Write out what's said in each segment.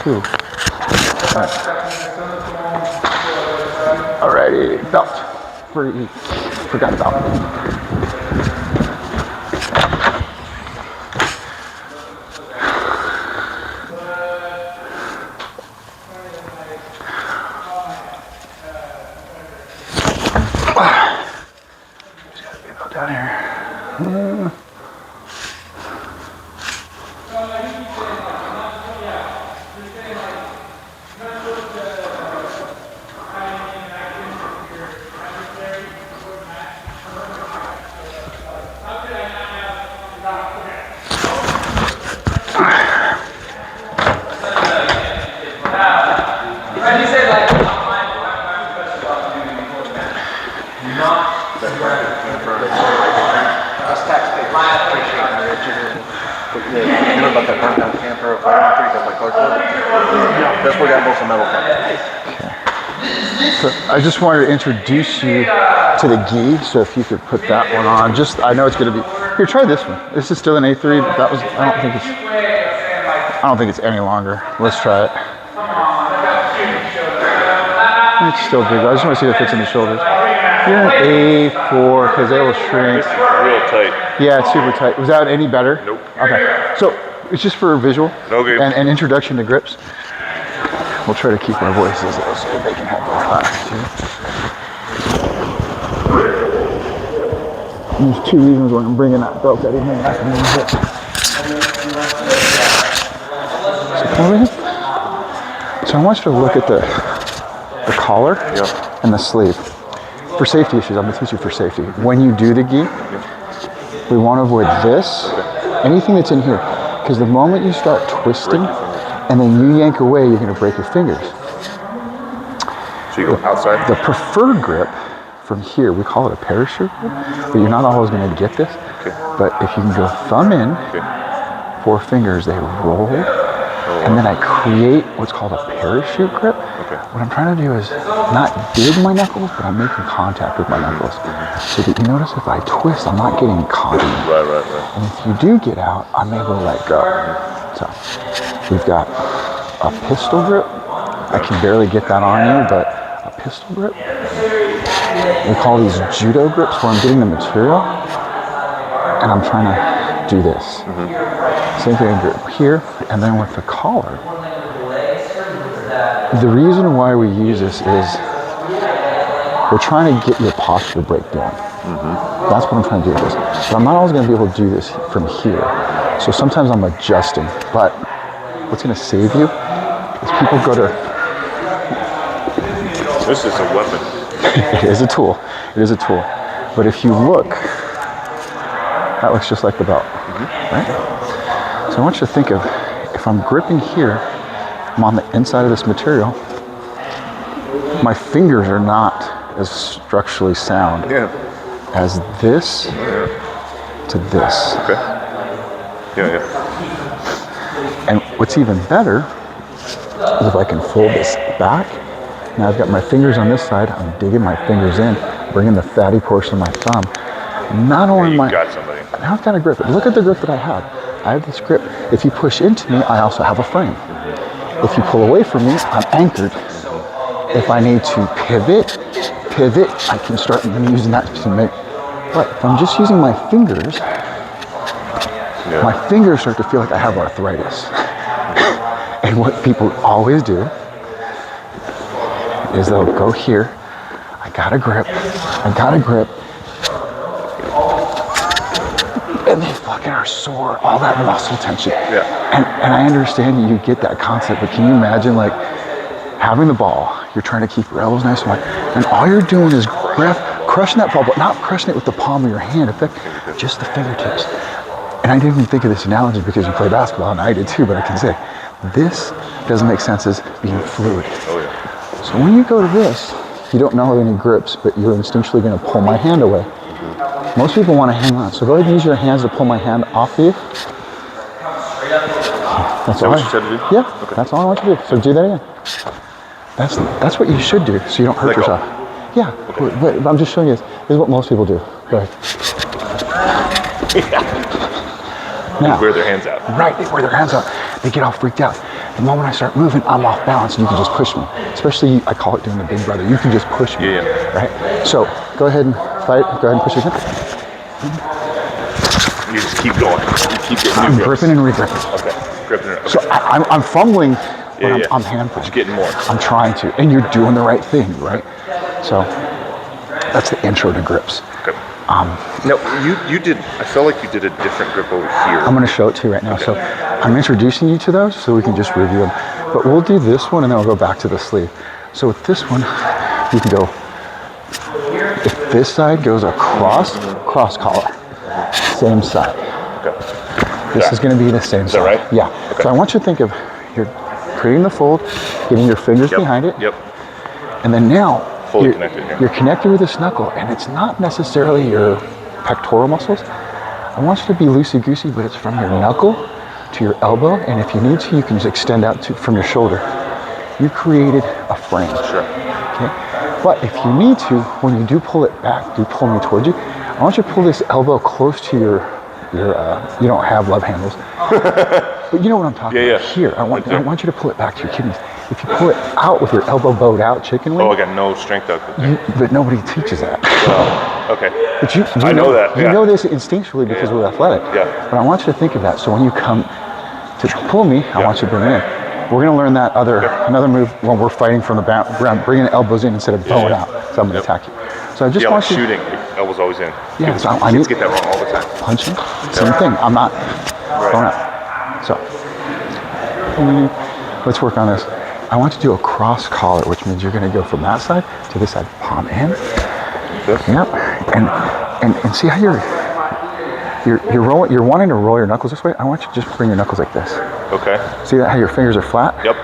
too. Alrighty, belt. Forgot about it. Just gotta get it down here. About that burnt down camper of got my car code. That's where I got most of the metal from. So I just wanted to introduce you to the gi. So if you could put that one on, I know it's going to be. Here, try this one. This is still an A3. That was. I don't think it's any longer. Let's try it. It's still big. I just want to see if it fits in the shoulders. You're an A4 because they will shrink. Real tight. Yeah, it's super tight. Was that any better? Nope. Okay. So it's just for visual and introduction to grips. We'll try to keep our voices low so they can have their class too. And there's two reasons why I'm bringing that belt out even though I can use it. So I want you to look at the collar and the sleeve. For safety issues, I'm going to teach you for safety. When you do the gi, we want to avoid this, anything that's in here. Because the moment you start twisting and then you yank away, you're going to break your fingers. So you go outside? The preferred grip from here, we call it a parachute grip, but you're not always going to get this. Okay. But if you can go thumb in, 4 fingers, they roll, and then I create what's called a parachute grip. Okay. What I'm trying to do is not dig my knuckles, but I'm making contact with my knuckles. So that you notice if I twist, I'm not getting caught in it. Right. And if you do get out, I'm able to let go. So we've got a pistol grip. I can barely get that on you, but a pistol grip. We call these judo grips where I'm getting the material and I'm trying to do this. Same thing here, and then with the collar. The reason why we use this is we're trying to get your posture to break down. That's what I'm trying to do with this. But I'm not always going to be able to do this from here. So sometimes I'm adjusting. But what's going to save you is people go to... This is a weapon. It is a tool. It is a tool. But if you look, that looks just like the belt, right? So I want you to think of, if I'm gripping here, I'm on the inside of this material, my fingers are not as structurally sound as this to this. Okay. Yeah. And what's even better is if I can fold this back. Now I've got my fingers on this side, I'm digging my fingers in, bringing the fatty portion of my thumb. Not only You got somebody. now I've got a grip. Look at the grip that I have. I have this grip. If you push into me, I also have a frame. If you pull away from me, I'm anchored. If I need to pivot, I can start using that to make. But if I'm just using my fingers, my fingers start to feel like I have arthritis. And what people always do is they'll go here, I got a grip, and they fucking are sore, all that muscle tension. And I understand you get that concept, but can you imagine like having the ball, you're trying to keep your elbows nice and wide, and all you're doing is crushing that ball, but not crushing it with the palm of your hand, in fact, just the fingertips. And I didn't even think of this analogy because you play basketball, and I did too, but I can say, this doesn't make sense as being fluid. So when you go to this, you don't know any grips, but you're instinctually going to pull my hand away. Most people want to hang on, so go ahead and use your hands to pull my hand off of you. That's all. What you said to do? Yeah, that's all I want you to do. So do that again. That's what you should do, so you don't hurt yourself. Yeah, but I'm just showing you this. This is what most people do. Go ahead. Now, they wear their hands out. Right, they wear their hands out. They get all freaked out. The moment I start moving, I'm off balance and you can just push me. Especially, I call it doing the big brother. You can just push me, right? So go ahead and fight. Go ahead and push again. You just keep going. You keep getting I'm new grips. gripping and re-gripping. Okay. Gripping it. Okay. So I'm fumbling, but Yeah, I'm hand pushing. Just getting more. I'm trying to, and you're doing the right thing, right? So that's the intro to grips. Okay. No, you did. I felt like you did a different grip over here. I'm going to show it to you right now. Okay. So I'm introducing you to those so we can just review them. But we'll do this one and then we'll go back to the sleeve. So with this one, you can go, if this side goes across, cross collar, same side. Okay. This is going to be the same side. Is that right? Yeah. Okay. So I want you to think of, you're creating the fold, getting your fingers behind it. Yep. And then now, Fully connected here. You're connected with this knuckle, and it's not necessarily your pectoral muscles. I want you to be loosey-goosey, but it's from your knuckle to your elbow, and if you need to, you can just extend out from your shoulder. You created a frame. Sure. Okay? But if you need to, when you do pull it back, do pull me towards you, I want you to pull this elbow close to your you don't have love handles. But you know what I'm talking about. Here, I want you to pull it back to your kidneys. If you pull it out with your elbow bowed out, chicken wing. Oh, I got no strength out there. But nobody teaches that. Okay. But you I know that. You know this instinctually because we're athletic. Yeah. But I want you to think of that. So when you come to pull me, I want you to bring it in. We're going to learn that another move when we're fighting from the ground, bringing the elbows in instead of bowing out. So I'm going to attack you. So I just want you. Shooting. Elbows always in. Yeah. So I Kids need get that wrong all the time. punching. Same thing. I'm not going out. So let's work on this. I want you to do a cross collar, which means you're going to go from that side to this side, palm in. This? Yep. And see how you're rolling. You're wanting to roll your knuckles this way. I want you to just bring your knuckles like this. Okay. See that how your fingers are flat? Yep.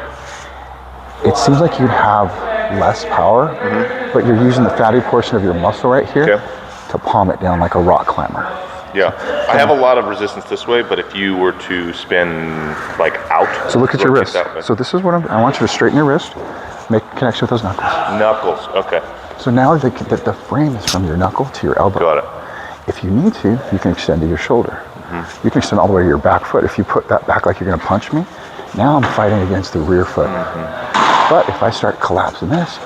It seems like you'd have less power, but you're using the fatty portion of your muscle right here to palm it down like a rock climber. Yeah. I have a lot of resistance this way, but if you were to spin like out. So look at your wrist. that way. So this is what I want you to straighten your wrist, make a connection with those knuckles. Knuckles. Okay. So now the frame is from your knuckle to your elbow. Got it. If you need to, you can extend to your shoulder. You can extend all the way to your back foot. If you put that back like you're going to punch me, now I'm fighting against the rear foot. But if I start collapsing this,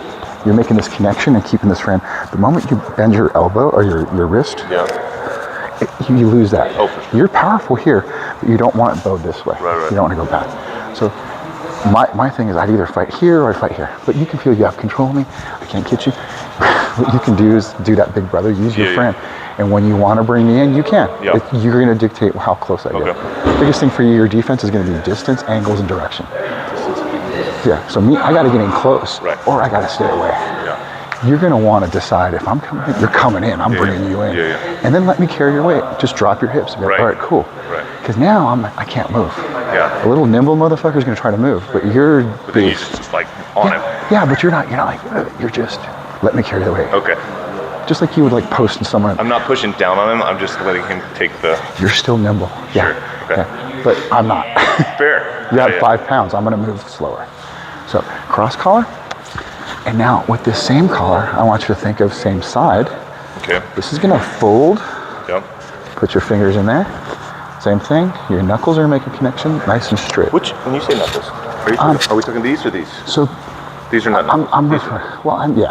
you're making this connection and keeping this frame. The moment you bend your elbow or your wrist, you lose that. Oh, for sure. You're powerful here, but you don't want it bowed this way. Right. You don't want to go back. So my thing is I'd either fight here or I'd fight here. But you can feel you have control of me. I can't get you. What you can do is do that big brother, use your frame. And when you want to bring me in, you can. You're going to dictate how close I get. The biggest thing for you, your defense is going to be distance, angles, and direction. Yeah, so I got to get in close, or I got to stay away. You're going to want to decide if I'm coming in, you're coming in, I'm bringing you in. And then let me carry your weight. Just drop your hips and be like, all right, cool. Because now I can't move. A little nimble motherfucker is going to try to move, but you're But then you just like on it. Yeah, but you're not like, you're just, let me carry the weight. Okay. Just like you would like posting someone. I'm not pushing down on him. I'm just letting him take the. You're still nimble. Sure. Okay. But I'm not. Fair. You have 5 pounds. I'm going to move slower. So cross collar. And now with this same collar, I want you to think of same side. Okay. This is going to fold. Yep. Put your fingers in there. Same thing. Your knuckles are making connection, nice and straight. When you say knuckles, are we talking these or these? So these are not knuckles. I'm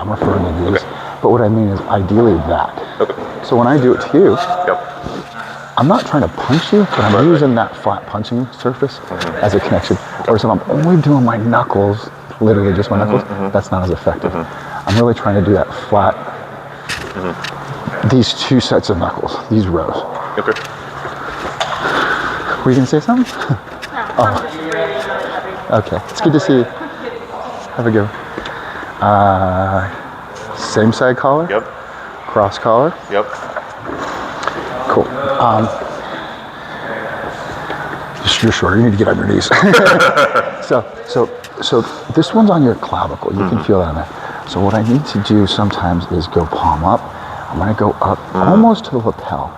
referring to these. Okay. But what I mean is ideally that. Okay. So when I do it to you, I'm not trying to punch you, but I'm using that flat punching surface as a connection. Or if I'm only doing my knuckles, literally just my knuckles, that's not as effective. I'm really trying to do that flat, these 2 sets of knuckles, these rows. Okay. Were you going to say something? Okay, it's good to see you. Have a good one. Same side collar? Yep. Cross collar? Yep. Cool. You're short. You need to get on your knees. So this one's on your clavicle. You can feel that on there. So what I need to do sometimes is go palm up. I'm going to go up almost to the lapel.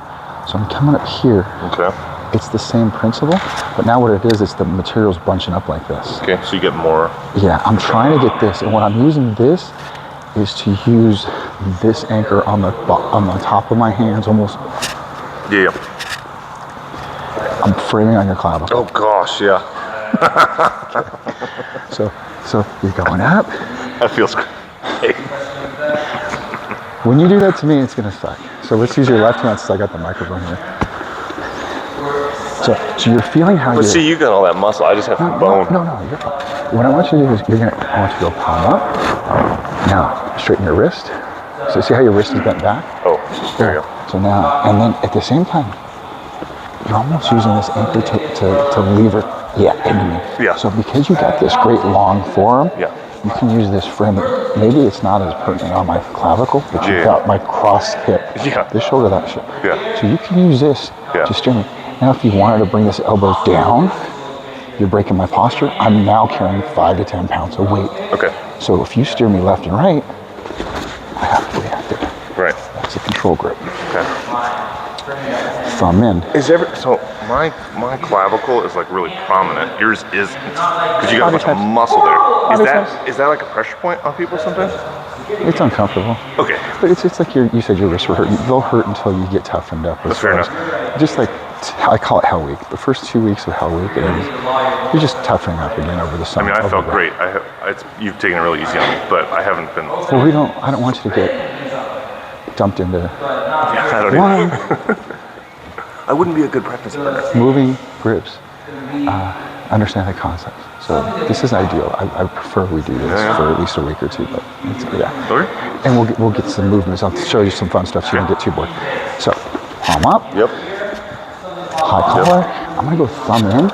So I'm coming up here. Okay. It's the same principle, but now what it is the material's bunching up like this. Okay. So you get more. Yeah, I'm trying to get this, and when I'm using this, is to use this anchor on the top of my hands, almost. Yeah. I'm framing on your clavicle. Oh gosh, yeah. So you're going up. That feels great. When you do that to me, it's gonna suck. So let's use your left hand since I got the microphone here. So you're feeling how But you're... see, you got all that muscle. I just have bone. No, you're fine. What I want you to do is I want you to go palm up. Now, straighten your wrist. So see how your wrist is bent back? Oh, there you go. So now, and then at the same time, you're almost using this anchor to lever into me. Yeah. So because you got this great long forearm, Yeah. you can use this frame. Maybe it's not as pertinent on my clavicle, but you've got my cross hip. Yeah. This shoulder, that shit. Yeah. So you can use this to steer me. Now if you wanted to bring this elbow down, you're breaking my posture. I'm now carrying 5 to 10 pounds of weight. Okay. So if you steer me left and right, I have to react it. Right. That's a control grip. Okay. Thumb in. So my clavicle is like really prominent. Yours is because you got a bunch of muscle there. Is that like a pressure point on people sometimes? It's uncomfortable. Okay. But it's like you said your wrists were hurting. They'll hurt until you get toughened up. That's fair enough. Just like, I call it Hell Week. The first 2 weeks of Hell Week, you're just toughening up again over the I summer. mean, I felt great. You've taken it really easy on me, but I haven't been. Well, I don't want you to get dumped into I don't one, I wouldn't be a good practice partner. moving grips. Understand the concepts. So this is ideal. I prefer we do this for at least a week or two, but Okay. And we'll get some movements. I'll show you some fun stuff so you don't get too bored. So palm up. Yep. High collar. I'm gonna go thumb in.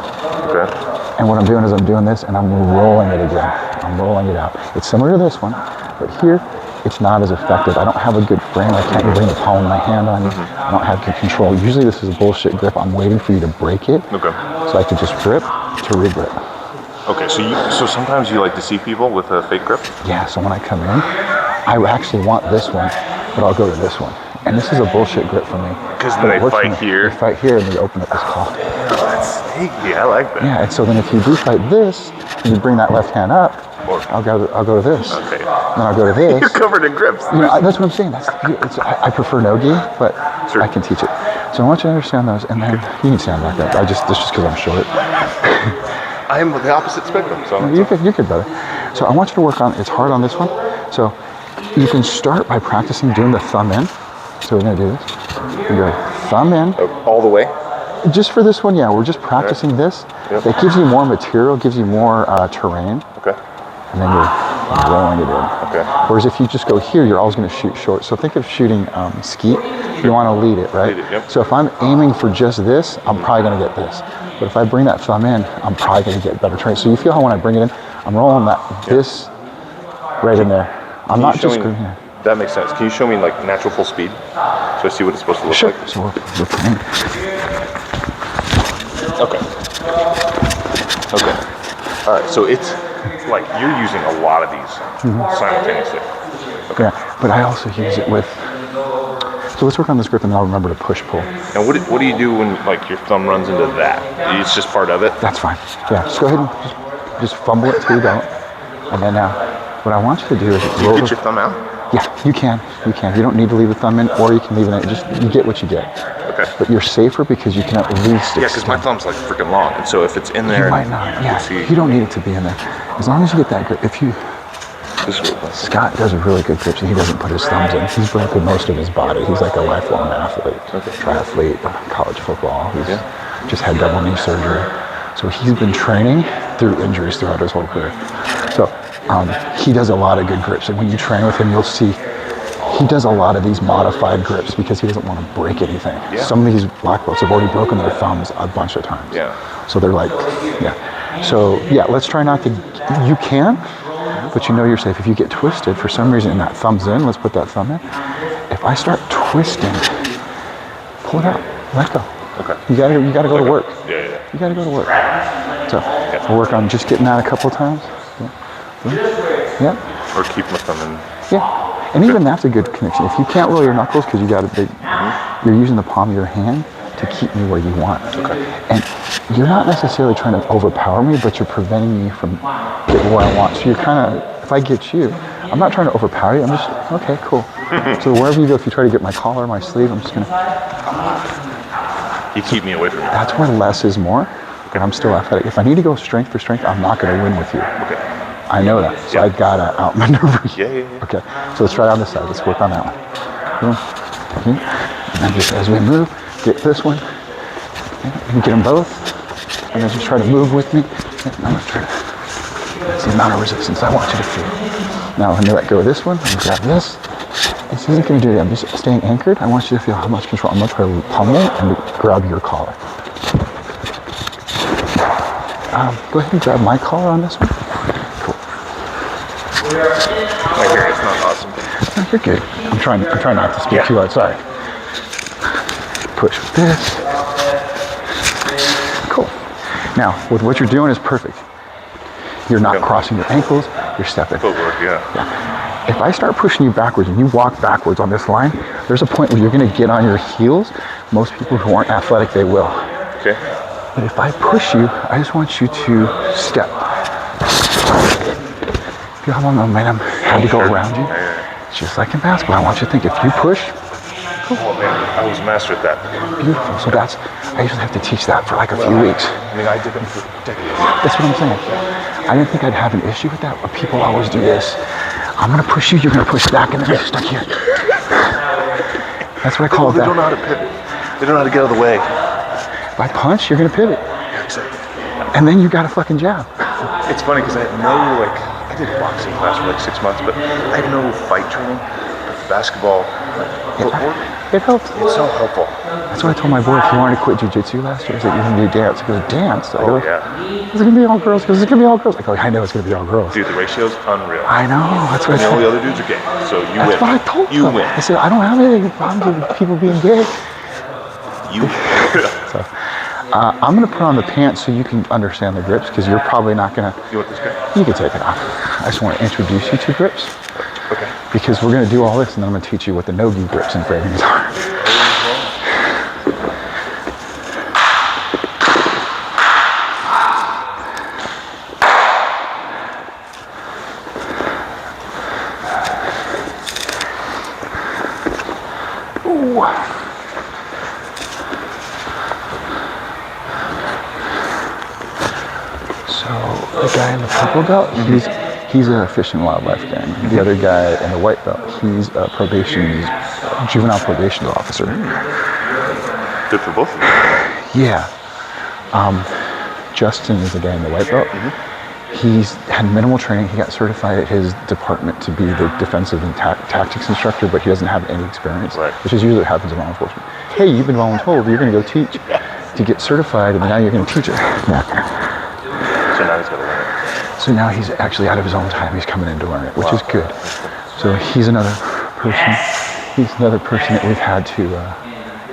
Okay. And what I'm doing is I'm doing this and I'm rolling it again. I'm rolling it out. It's similar to this one, but here it's not as effective. I don't have a good frame. I can't bring the palm of my hand on you. I don't have good control. Usually this is a bullshit grip. I'm waiting for you to break it. Okay. So I can just grip to re-grip. Okay. So sometimes you like to see people with a fake grip. Yeah, so when I come in, I actually want this one, but I'll go to this one. And this is a bullshit grip for me. Because then they fight here. They fight here and they open up this claw. That's sneaky. I like that. Yeah, and so then if you do fight this, and you bring that left hand up, I'll go to this. Okay. Then I'll go to this. You're covered in grips. That's what I'm saying. I prefer no-gi, but I can teach it. So I want you to understand those, and then you can stand back up. This just because I'm short. I'm the opposite spectrum, so You could better. So I want you to work on. It's hard on this one. So you can start by practicing doing the thumb in. So we're gonna do this. We go thumb in. all the way. Just for this one, yeah. We're just practicing this. Yep. It gives you more material, gives you more terrain, Okay. and then you're rolling it in. Okay. Whereas if you just go here, you're always going to shoot short. So think of shooting skeet. You want to lead it, right? Lead it, yep. So if I'm aiming for just this, I'm probably going to get this. But if I bring that thumb in, I'm probably going to get better terrain. So you feel how when I bring it in, I'm rolling this right in there. I'm not just going here. That makes sense. Can you show me like natural full speed so I see what it's supposed to look like? So we're playing. Okay. Okay. All right. So it's like you're using a lot of these simultaneously. Okay. Yeah, but I also use it with. So let's work on this grip, and then I'll remember to push pull. And what do you do when like your thumb runs into that? It's just part of it. That's fine. Yeah, just go ahead and just fumble it till you don't. And then now, what I want you to do is Do you get your thumb out? Yeah, you can. You can. You don't need to leave the thumb in, or you can leave it in. Just you get what you get. Okay. But you're safer because you can at least. Yeah, because my thumb's like freaking long, and so if it's in there, You might not. you Yeah, can see. you don't need it to be in there. As long as you get that grip. If you. This is real. Scott does a really good grip, so he doesn't put his thumbs in. He's broken most of his body. He's like a lifelong athlete, triathlete, college football. He's just had double knee surgery. So he's been training through injuries throughout his whole career. So he does a lot of good grips. And when you train with him, you'll see he does a lot of these modified grips because he doesn't want to break anything. Yeah. Some of these black belts have already broken their thumbs a bunch of times. Yeah. So they're like, yeah. So yeah, let's try not to, you can, but you know you're safe. If you get twisted for some reason and that thumb's in, let's put that thumb in. If I start twisting, pull it out, let go. Okay. You gotta go to work. Yeah. You gotta go to work. So I'll work on just getting that a couple times. Yeah. Or keep my thumb in. Yeah. And even that's a good connection. If you can't roll your knuckles because you got a big, you're using the palm of your hand to keep me where you want. Okay. And you're not necessarily trying to overpower me, but you're preventing me from getting where I want. So you're kind of, if I get you, I'm not trying to overpower you. I'm just, okay, cool. So wherever you go, if you try to get my collar, my sleeve, I'm just gonna. You keep me away from it. That's where less is more. and I'm still athletic. If I need to go strength for strength, I'm not going to win with you. Okay. I know that, so I gotta outmaneuver you. Yeah. Okay, so let's try it on this side. Let's work on that one. Boom. Okay. And then just as we move, get this one, and get them both, and then just try to move with me. And I'm gonna try to, that's the amount of resistance I want you to feel. Now I'm gonna let go of this one, I'm gonna grab this. This isn't gonna do it, I'm just staying anchored. I want you to feel how much control. I'm gonna try to pummel and grab your collar. Go ahead and grab my collar on this one. Cool. My hair is not awesome. No, you're good. I'm trying not to speak too loud, sorry. Push with this. Cool. Now, what you're doing is perfect. You're not crossing your ankles, you're stepping. Footwork, yeah. If I start pushing you backwards and you walk backwards on this line, there's a point where you're gonna get on your heels. Most people who aren't athletic, they will. Okay. But if I push you, I just want you to step. Feel how long momentum had to go around you? It's just like in basketball. I want you to think, if you push, Oh man, I was a master at that. beautiful. So I usually have to teach that for like a few weeks. I mean, I did them for decades. That's what I'm saying. I didn't think I'd have an issue with that, but people always do this. I'm gonna push you, you're gonna push back, and then you're stuck here. That's what I call They that. don't know how to pivot. They don't know how to get out of the way. If I punch, you're gonna pivot. Exactly. And then you got a fucking jab. It's funny because I had no, like, I did boxing class for like 6 months, but I had no fight training. But basketball, footwork, It helps. it's so helpful. That's what I told my boy, if you wanted to quit jiu-jitsu last year, I said, you're gonna do dance. He goes, dance? I go, Oh, yeah. It's gonna be all girls. He goes, it's gonna be all girls. I go, I know it's gonna be all girls. Dude, the ratio's unreal. I know, that's what I And all told the other dudes are gay, so you That's win. what I told You them. win. I said, I don't have any problem with people being gay. You win. So, I'm gonna put on the pants so you can understand the grips, because you're probably not gonna, You want this guy? you can take it off. I just wanna introduce you to grips, Okay. because we're gonna do all this and then I'm gonna teach you what the no-gi grips and framings are. Ooh. So the guy in the purple belt, he's a fish and wildlife gang. The other guy in the white belt, he's a juvenile probation officer. Good for both of you. Yeah. Justin is the guy in the white belt. He's had minimal training. He got certified at his department to be the defensive and tactics instructor, but he doesn't have any experience, Right. which is usually what happens in law enforcement. Hey, you've been voluntold, you're going to go teach to get certified, and now you're going to teach it. Yeah. So now he's got to learn it. So now he's actually out of his own time. He's coming in to learn it, which is good. So he's another person. He's another person that we've had to,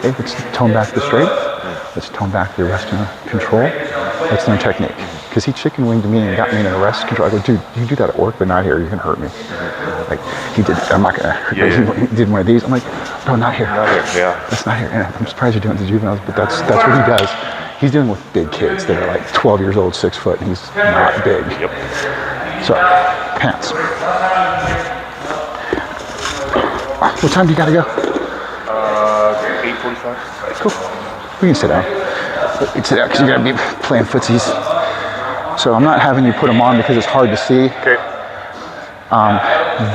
hey, let's tone back the strength. Let's tone back the arrest and control. Let's learn technique. Because he chicken winged me and got me in an arrest control. I go, dude, you do that at work, but not here. You can hurt me. Like, he did, I'm not gonna, he did one of these. I'm like, no, not here. Not here, yeah. That's not here. And I'm surprised you're doing it to juveniles, but that's what he does. He's dealing with big kids that are like 12 years old, 6 foot, and he's not big. Yep. So, pants. What time do you gotta go? 8:45. Cool. We can sit down. We can sit down because you're gonna be playing footsies. So I'm not having you put them on because it's hard to see. Okay.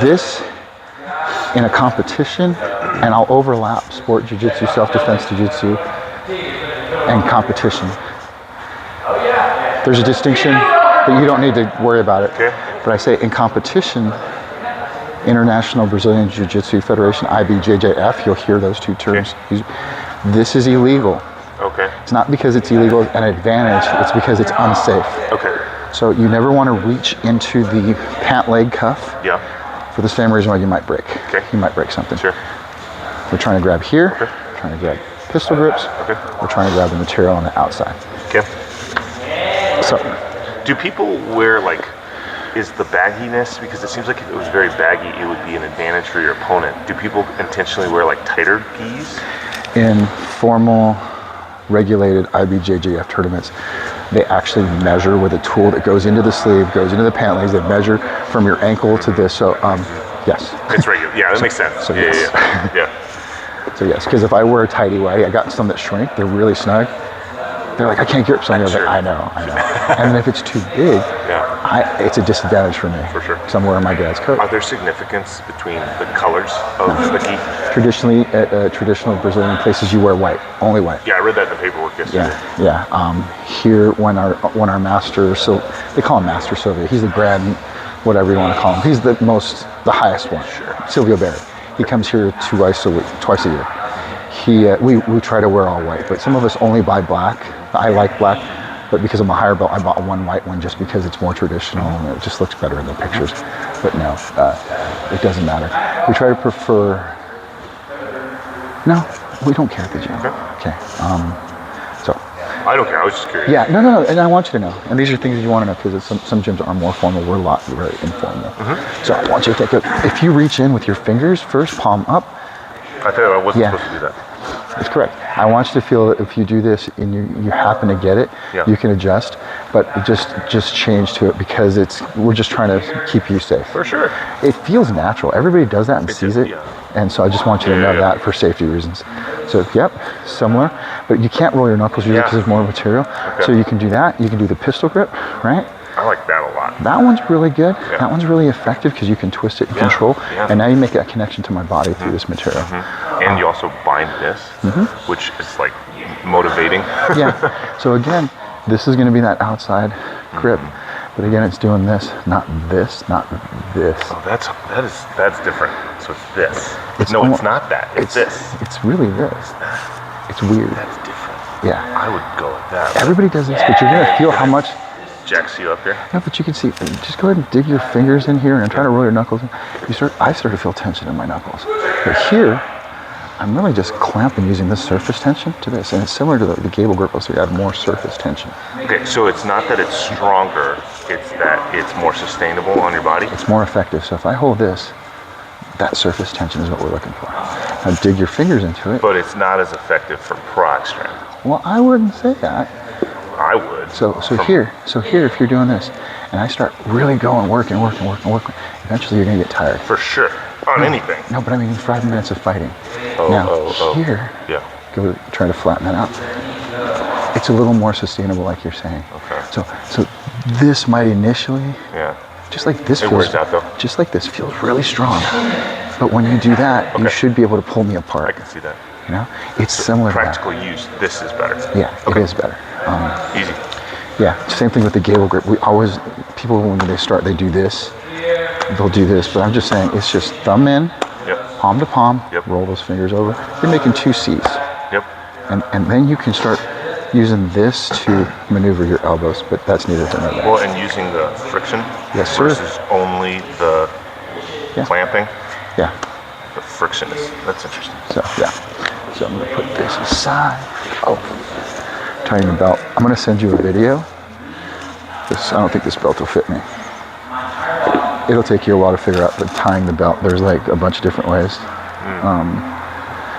This in a competition, and I'll overlap sport jiu-jitsu, self-defense jiu-jitsu, and competition. There's a distinction, but you don't need to worry about it. Okay. But I say in competition, International Brazilian Jiu-Jitsu Federation, IBJJF, you'll hear those two terms. This is illegal. Okay. It's not because it's illegal an advantage, it's because it's unsafe. Okay. So you never want to reach into the pant leg cuff Yeah. for the same reason why you might break. Okay. You might break something. Sure. We're trying to grab here, Okay. trying to grab pistol grips, Okay. we're trying to grab the material on the outside. Okay. So, Do people wear like, is the bagginess, because it seems like if it was very baggy, it would be an advantage for your opponent. Do people intentionally wear like tighter gis? in formal, regulated IBJJF tournaments, they actually measure with a tool that goes into the sleeve, goes into the pant legs, they measure from your ankle to this, so yes. It's regular. Yeah, that makes sense. So yeah, yes. yeah. So yes, because if I wear a tighty whitey, I got some that shrink, they're really snug. They're like, I can't grip something. I was like, I know. And then if it's too big, it's a disadvantage for me. For sure. Because I'm wearing my dad's coat. Are there significance between the colors of the gi? Traditionally, at traditional Brazilian places, you wear white, only white. Yeah, I read that in the paperwork yesterday. Here, when our master, so they call him Master Silvio. He's the grand, whatever you want to call him. He's the highest one. Sure. Silvio Barry. He comes here twice a year. We try to wear all white, but some of us only buy black. I like black, but because I'm a higher belt, I bought one white one just because it's more traditional and it just looks better in the pictures. But no, it doesn't matter. We try to prefer. No, we don't care at the gym. Okay. So. I don't care. I was just curious. Yeah, no, and I want you to know. And these are things you want to know because some gyms are more formal. We're very informal. So I want you to take a. If you reach in with your fingers first, palm up. I thought I wasn't supposed to do that. That's correct. I want you to feel that if you do this and you happen to get it, you can adjust, but just change to it because we're just trying to keep you safe. For sure. It feels natural. everybody does that and sees it. And so I just want you to know that for safety reasons. So, similar, but you can't roll your knuckles usually because there's more material. Okay. So you can do that. You can do the pistol grip, right? I like that a lot. That one's really good. Yeah. That one's really effective because you can twist it and control. Yeah. And now you make that connection to my body through this material. And you also bind this, which is like motivating. So again, this is going to be that outside grip. But again, it's doing this, not this, not this. Oh, that's different. So it's this. It's not that. It's this. It's really this. It's weird. That's different. Yeah. I would go with that. Everybody does this, but you're going to feel how much. Jacks you up here. No, but you can see. Just go ahead and dig your fingers in here and try to roll your knuckles in. I start to feel tension in my knuckles. But here, I'm really just clamping using this surface tension to this. And it's similar to the Gable grip, so you add more surface tension. Okay, so it's not that it's stronger, it's that it's more sustainable on your body? It's more effective. So if I hold this, that surface tension is what we're looking for. Now dig your fingers into it. But it's not as effective for prog strength. Well, I wouldn't say that. I would. So here, if you're doing this, and I start really going, working, eventually you're gonna get tired. For sure. On anything. No, but I mean 5 minutes of fighting. Here, go try to flatten that out. It's a little more sustainable, like you're saying. Okay. So this might initially, just like this wears out though. Just like this feels really strong. But when you do that, you should be able to pull me apart. I can see that. You know, it's similar to that. Practical use. This is better. Yeah, it is better. Easy. Yeah, same thing with the Gable grip. People when they start, they do this. They'll do this, but I'm just saying it's just thumb in, palm to palm, roll those fingers over. You're making 2 C's. And then you can start using this to maneuver your elbows, but that's neither here nor there. Well, and using the friction versus only the clamping. Yeah. The friction that's interesting. So I'm gonna put this aside. Tighten the belt. I'm gonna send you a video. I don't think this belt will fit me. It'll take you a while to figure out, but tying the belt, there's like a bunch of different ways.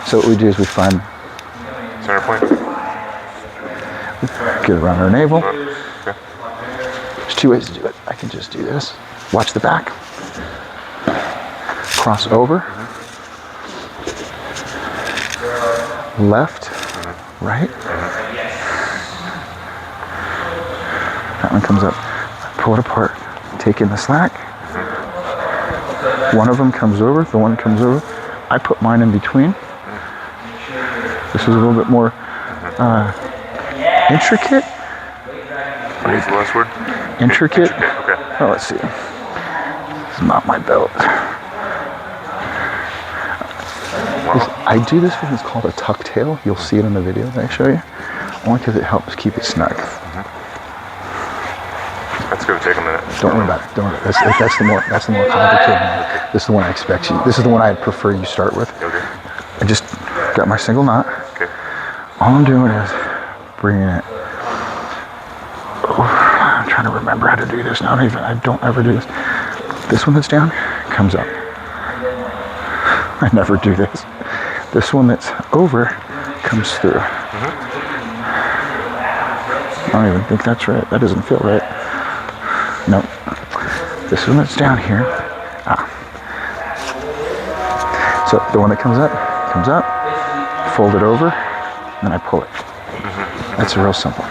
So what we do is we find center point. Get it around our navel. Okay. There's 2 ways to do it. I can just do this. Watch the back. Cross over. Left. Right. That one comes up. Pull it apart. Take in the slack. One of them comes over. The one comes over. I put mine in between. This is a little bit more intricate. What is the last word? Intricate. Okay. Oh, let's see. This is not my belt. I do this thing that's called a tuck tail. You'll see it in the video that I show you. Only because it helps keep it snug. That's going to take a minute. Don't worry about it. That's the more complicated one. This is the one I expect you. This is the one I prefer you start with. Okay. I just got my single knot. Okay. All I'm doing is bringing it. I'm trying to remember how to do this. I don't ever do this. This one that's down comes up. I never do this. This one that's over comes through. I don't even think that's right. That doesn't feel right. Nope. This one that's down here. So the one that comes up, fold it over, and then I pull it. It's real simple.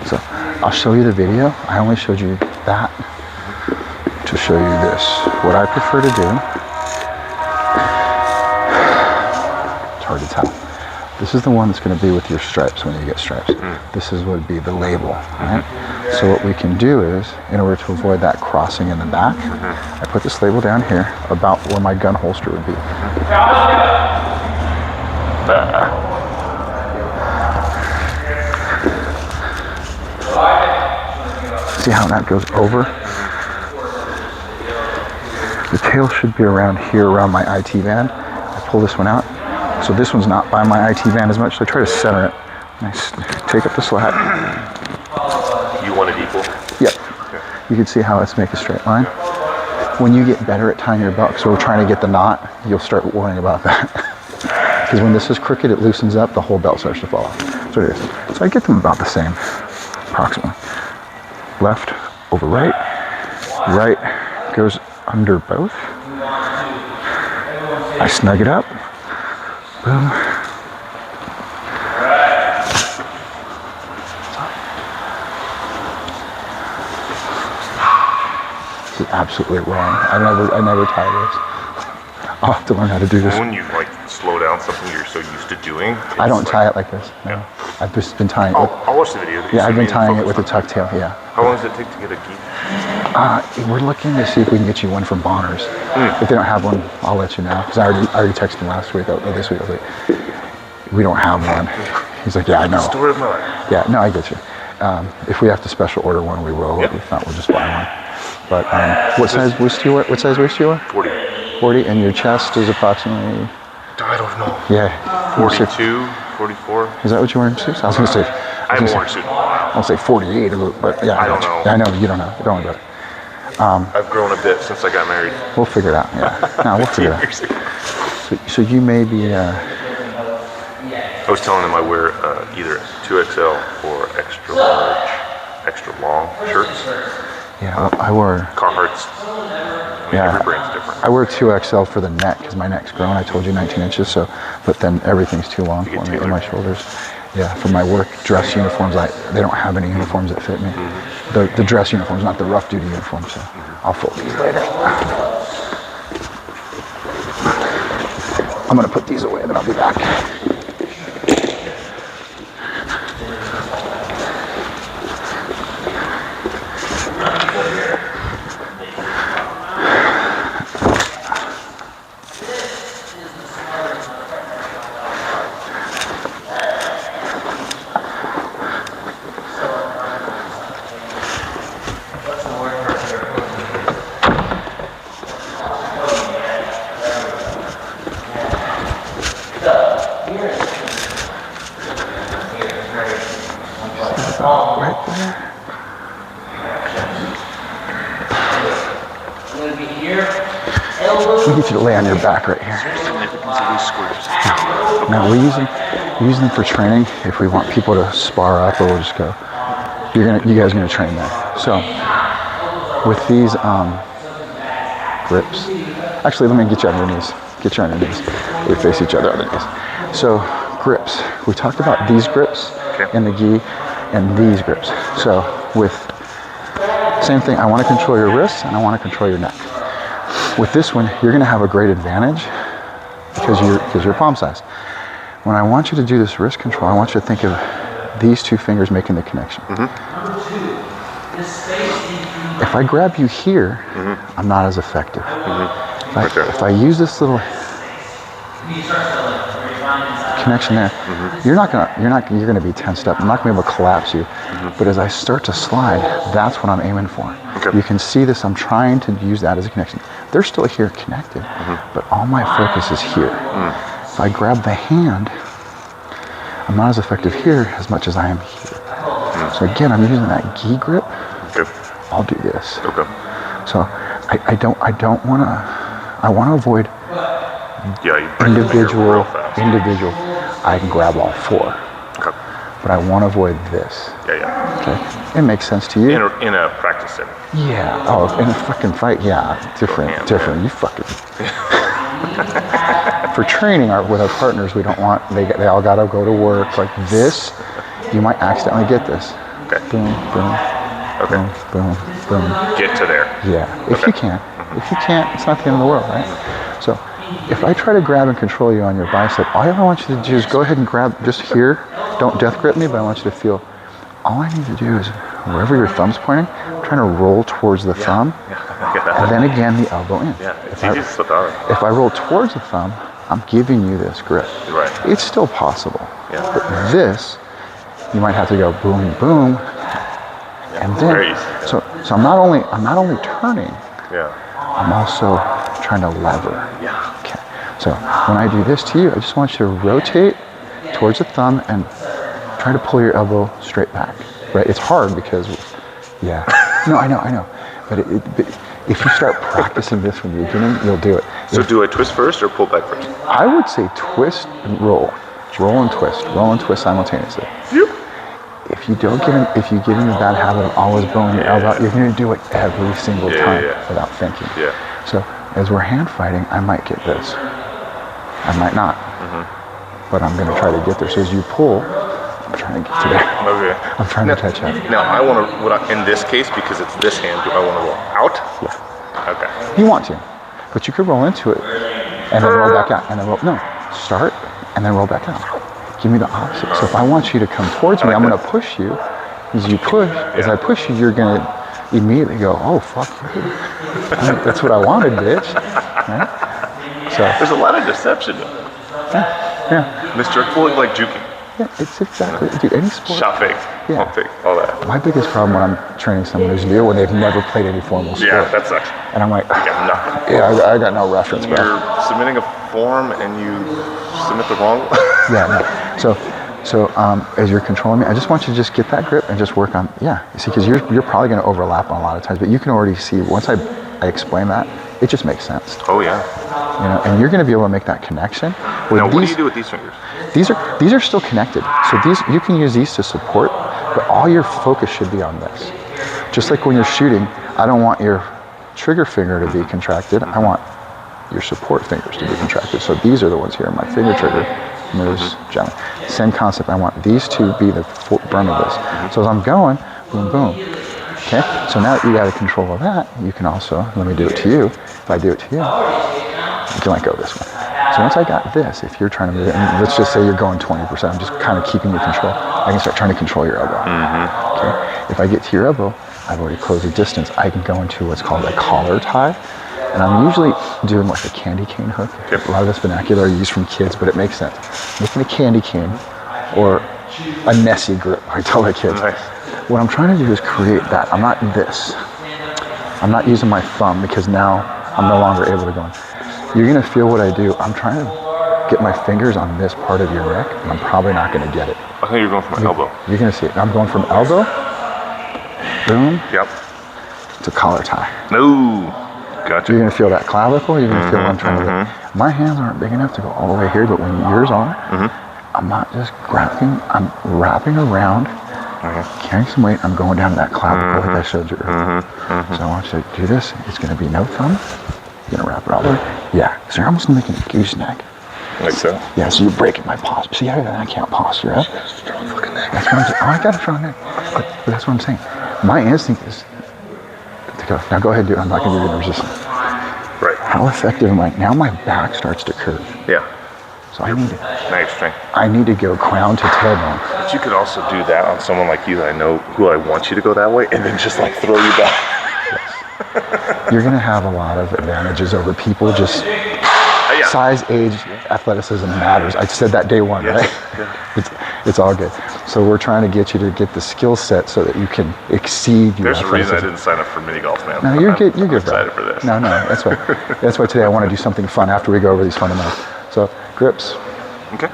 So I'll show you the video. I only showed you that to show you this. What I prefer to do, it's hard to tell. This is the one that's going to be with your stripes when you get stripes. This is what would be the label, right? So what we can do is, in order to avoid that crossing in the back, I put this label down here about where my gun holster would be. See how that goes over? The tail should be around here, around my IT band. I pull this one out. So this one's not by my IT band as much, so I try to center it. And I take up the slat. You want it equal? Yep. You can see how it's make a straight line. When you get better at tying your belt, because we're trying to get the knot, you'll start worrying about that. Because when this is crooked, it loosens up, the whole belt starts to fall off. That's what it is. So I get them about the same, approximately. Left over right. Right goes under both. I snug it up. Boom. This is absolutely wrong. I never tie this. I'll have to learn how to do this. When you like slow down something you're so used to doing. I don't tie it like this. No. I've just been tying it. I'll watch the video. Yeah, I've been tying it with a tuck tail. Yeah. How long does it take to get a gi? We're looking to see if we can get you one from Bonner's. If they don't have one, I'll let you know. Because I already texted him last week or this week. I was like, we don't have one. He's like, yeah, I know. Story of my life. Yeah, no, I get you. If we have to special order one, we will. Yep. If not, we'll just buy one. But what size waist do you wear? What size waist do you wear? 40. 40, and your chest is approximately. I don't know. Yeah. 42, 44. Is that what you're wearing suits? I was gonna say. I haven't worn a suit in a while. I'll say 48, but yeah. I don't know. Yeah, I know you don't know. Don't worry about it. I've grown a bit since I got married. We'll figure it out. Yeah. No, we'll figure it out. Years ago. So you may be. I was telling him I wear either 2XL or extra large, extra long shirts. Yeah, I wear. Carhartts. I mean, Yeah. every brand's different. I wear 2XL for the neck because my neck's grown. I told you 19 inches. So, but then everything's too long for me in my shoulders. Yeah, for my work dress uniforms, they don't have any uniforms that fit me. The dress uniforms, not the rough duty uniforms. So I'll fold these later. I'm gonna put these away, then I'll be back. Right there. We get you to lay on your back right here. Now we use them for training if we want people to spar up, or we'll just go. You guys are gonna train that. So with these grips, actually let me get you on your knees. Get you on your knees. We face each other on the knees. So grips. We talked about these grips in the gi and these grips. So with same thing, I want to control your wrists and I want to control your neck. With this one, you're going to have a great advantage because you're palm size. When I want you to do this wrist control, I want you to think of these two fingers making the connection. If I grab you here, I'm not as effective. If I use this little connection there, you're gonna be tensed up. I'm not gonna be able to collapse you. But as I start to slide, that's what I'm aiming for. You can see this. I'm trying to use that as a connection. They're still here connected, but all my focus is here. If I grab the hand, I'm not as effective here as much as I am here. So again, I'm using that gi grip. I'll do this. So I want to avoid individual. I can grab all four, but I want to avoid this. Okay, it makes sense to you in a practice setting. Yeah. Oh, in a fucking fight. Yeah, different. You fucking. For training with our partners, we don't want they all gotta go to work like this. you might accidentally get this. Okay. Boom, boom, Okay. boom, boom, boom. Get to there. Yeah, if you can. If you can't, it's not the end of the world, right? So if I try to grab and control you on your bicep, all I want you to do is go ahead and grab just here. Don't death grip me, but I want you to feel, all I need to do is wherever your thumb's pointing, I'm trying to roll towards the thumb, and then again the elbow in. Yeah, it's easy to slip out. If I roll towards the thumb, I'm giving you this grip. Right. It's still possible. Yeah. But this, you might have to go boom, boom, and then. Very easy. So I'm not only turning. Yeah. I'm also trying to lever. Yeah. Okay. So when I do this to you, I just want you to rotate towards the thumb and try to pull your elbow straight back. Right? It's hard because, yeah. No, I know. But if you start practicing this from the beginning, you'll do it. So do I twist first or pull back first? I would say twist and roll. Roll and twist simultaneously. Yep. If you give him the bad habit of always blowing your elbow out, you're going to do it every single time without thinking. Yeah. So as we're hand fighting, I might get this. I might not. But I'm going to try to get there. So as you pull, I'm trying to get to there. Okay. I'm trying to touch up. Now I want to, in this case, because it's this hand, do I want to roll out? Yeah. Okay. You want to. But you could roll into it and then roll back out. And then start and then roll back out. Give me the opposite. So if I want you to come towards me, I'm going to push you. As you push, as I push you, you're going to immediately go, oh, fuck you. That's what I wanted, bitch. Right? So, There's a lot of deception. yeah. Mr. Full like juking. Yeah, it's exactly, dude, any sport. Shot fake. Yeah. Pump fake. All that. My biggest problem when I'm training someone is when they've never played any formal sport. Yeah, that sucks. And I'm like, Yeah, nothing. yeah, I got no reference, bro. You're submitting a form and you submit the wrong. Yeah, no. So as you're controlling me, I just want you to just get that grip and just work on, you see, because you're probably going to overlap on a lot of times, but you can already see, once I explain that, it just makes sense. Oh yeah. And you're going to be able to make that connection. Now, what do you do with these fingers? These are still connected. So you can use these to support, but all your focus should be on this. Just like when you're shooting, I don't want your trigger finger to be contracted. I want your support fingers to be contracted. So these are the ones here, my finger trigger moves gently. Same concept. I want these to be the brunt of this. So as I'm going, boom, boom. Okay. So now that you got a control of that, you can also, let me do it to you. If I do it to you, you can let go this way. So once I got this, if you're trying to move it, and let's just say you're going 20%, I'm just kind of keeping you control. I can start trying to control your elbow. Okay. If I get to your elbow, I've already closed the distance. I can go into what's called a collar tie. And I'm usually doing like a candy cane hook. A lot of this vernacular I use from kids, but it makes sense. Making a candy cane or a Nessie grip, I tell the kids. Nice. What I'm trying to do is create that. I'm not this. I'm not using my thumb because now I'm no longer able to go in. You're gonna feel what I do. I'm trying to get my fingers on this part of your neck, and I'm probably not gonna get it. I think you're going from my elbow. You're gonna see it. I'm going from elbow, boom, Yep. to collar tie. No. Gotcha. You're gonna feel that clavicle. You're gonna feel what I'm trying to do. My hands aren't big enough to go all the way here, but when yours are, I'm not just grabbing. I'm wrapping around, carrying some weight. I'm going down to that clavicle like I showed you earlier. So I want you to do this. It's gonna be no thumb. You're gonna wrap it all the way. Yeah. So you're almost making a gooseneck. Like so? Yeah. So you're breaking my posture. See how I can't posture up? That's what I'm saying. Oh, I got a strong neck. But that's what I'm saying. My instinct is to go. Now go ahead and do it. I'm not gonna give you the resistance. Right. How effective am I? Now my back starts to curve. Yeah. So I need to. Nice strength. I need to go crown to tailbone. But you could also do that on someone like you that I know who I want you to go that way and then just like throw you back. You're gonna have a lot of advantages over people. Just size, age, athleticism matters. I said that day one, right? Yeah. It's all good. So we're trying to get you to get the skill set so that you can exceed your There's a reason I athleticism. didn't sign up for mini golf, man. No, you're good. You're I'm good, bro. excited for this. No, that's why. That's why today I want to do something fun after we go over these fundamentals. So grips. Okay.